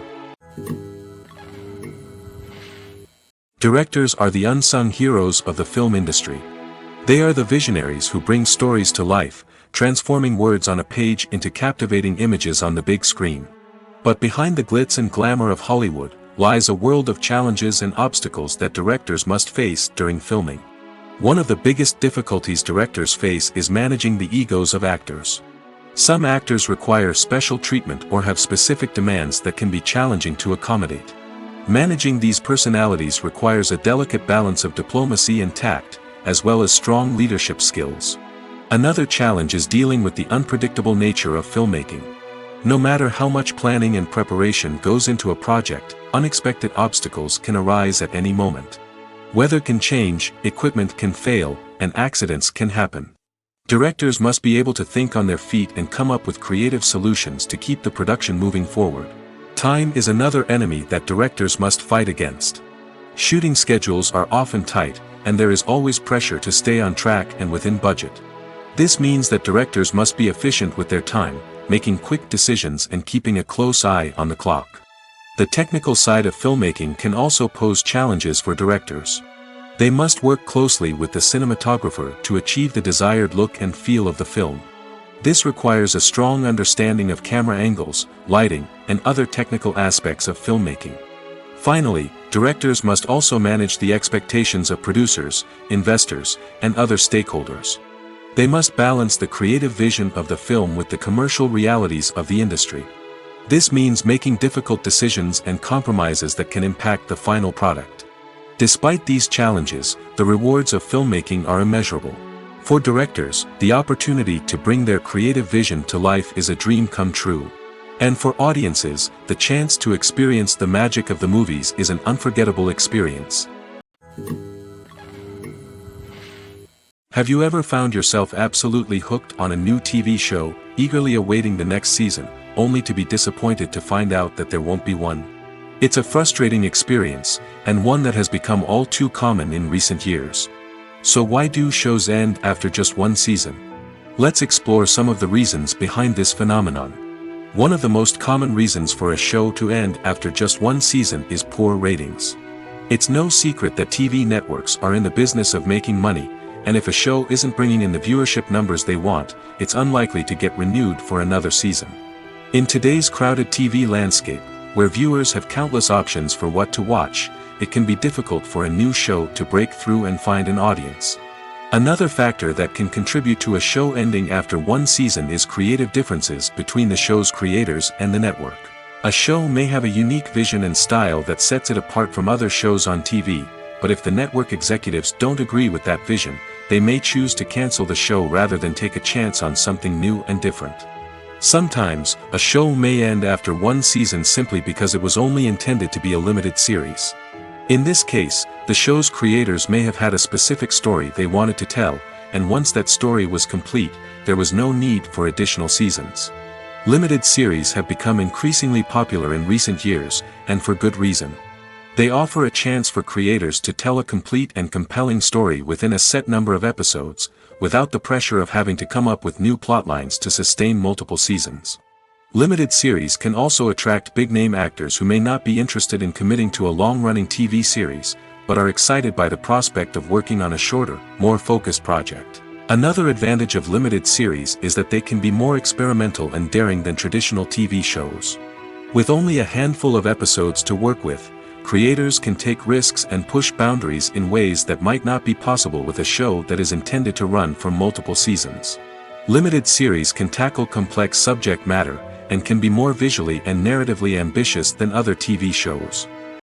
Directors are the unsung heroes of the film industry. They are the visionaries who bring stories to life, transforming words on a page into captivating images on the big screen. But behind the glitz and glamour of Hollywood, lies a world of challenges and obstacles that directors must face during filming. One of the biggest difficulties directors face is managing the egos of actors. Some actors require special treatment or have specific demands that can be challenging to accommodate. Managing these personalities requires a delicate balance of diplomacy and tact, as well as strong leadership skills. Another challenge is dealing with the unpredictable nature of filmmaking. No matter how much planning and preparation goes into a project, unexpected obstacles can arise at any moment. Weather can change, equipment can fail, and accidents can happen. Directors must be able to think on their feet and come up with creative solutions to keep the production moving forward. Time is another enemy that directors must fight against. Shooting schedules are often tight, and there is always pressure to stay on track and within budget. This means that directors must be efficient with their time, making quick decisions and keeping a close eye on the clock. The technical side of filmmaking can also pose challenges for directors. They must work closely with the cinematographer to achieve the desired look and feel of the film. This requires a strong understanding of camera angles, lighting, and other technical aspects of filmmaking. Finally, directors must also manage the expectations of producers, investors, and other stakeholders. They must balance the creative vision of the film with the commercial realities of the industry. This means making difficult decisions and compromises that can impact the final product. Despite these challenges, the rewards of filmmaking are immeasurable. For directors, the opportunity to bring their creative vision to life is a dream come true. And for audiences, the chance to experience the magic of the movies is an unforgettable experience. Have you ever found yourself absolutely hooked on a new TV show, eagerly awaiting the next season, only to be disappointed to find out that there won't be one? It's a frustrating experience, and one that has become all too common in recent years. So why do shows end after just one season? Let's explore some of the reasons behind this phenomenon. One of the most common reasons for a show to end after just one season is poor ratings. It's no secret that TV networks are in the business of making money, and if a show isn't bringing in the viewership numbers they want, it's unlikely to get renewed for another season. In today's crowded TV landscape, where viewers have countless options for what to watch, it can be difficult for a new show to break through and find an audience. Another factor that can contribute to a show ending after one season is creative differences between the show's creators and the network. A show may have a unique vision and style that sets it apart from other shows on TV, but if the network executives don't agree with that vision, they may choose to cancel the show rather than take a chance on something new and different. Sometimes, a show may end after one season simply because it was only intended to be a limited series. In this case, the show's creators may have had a specific story they wanted to tell, and once that story was complete, there was no need for additional seasons. Limited series have become increasingly popular in recent years, and for good reason. They offer a chance for creators to tell a complete and compelling story within a set number of episodes, without the pressure of having to come up with new plotlines to sustain multiple seasons. Limited series can also attract big-name actors who may not be interested in committing to a long-running TV series, but are excited by the prospect of working on a shorter, more focused project. Another advantage of limited series is that they can be more experimental and daring than traditional TV shows. With only a handful of episodes to work with, creators can take risks and push boundaries in ways that might not be possible with a show that is intended to run for multiple seasons. Limited series can tackle complex subject matter, and can be more visually and narratively ambitious than other TV shows.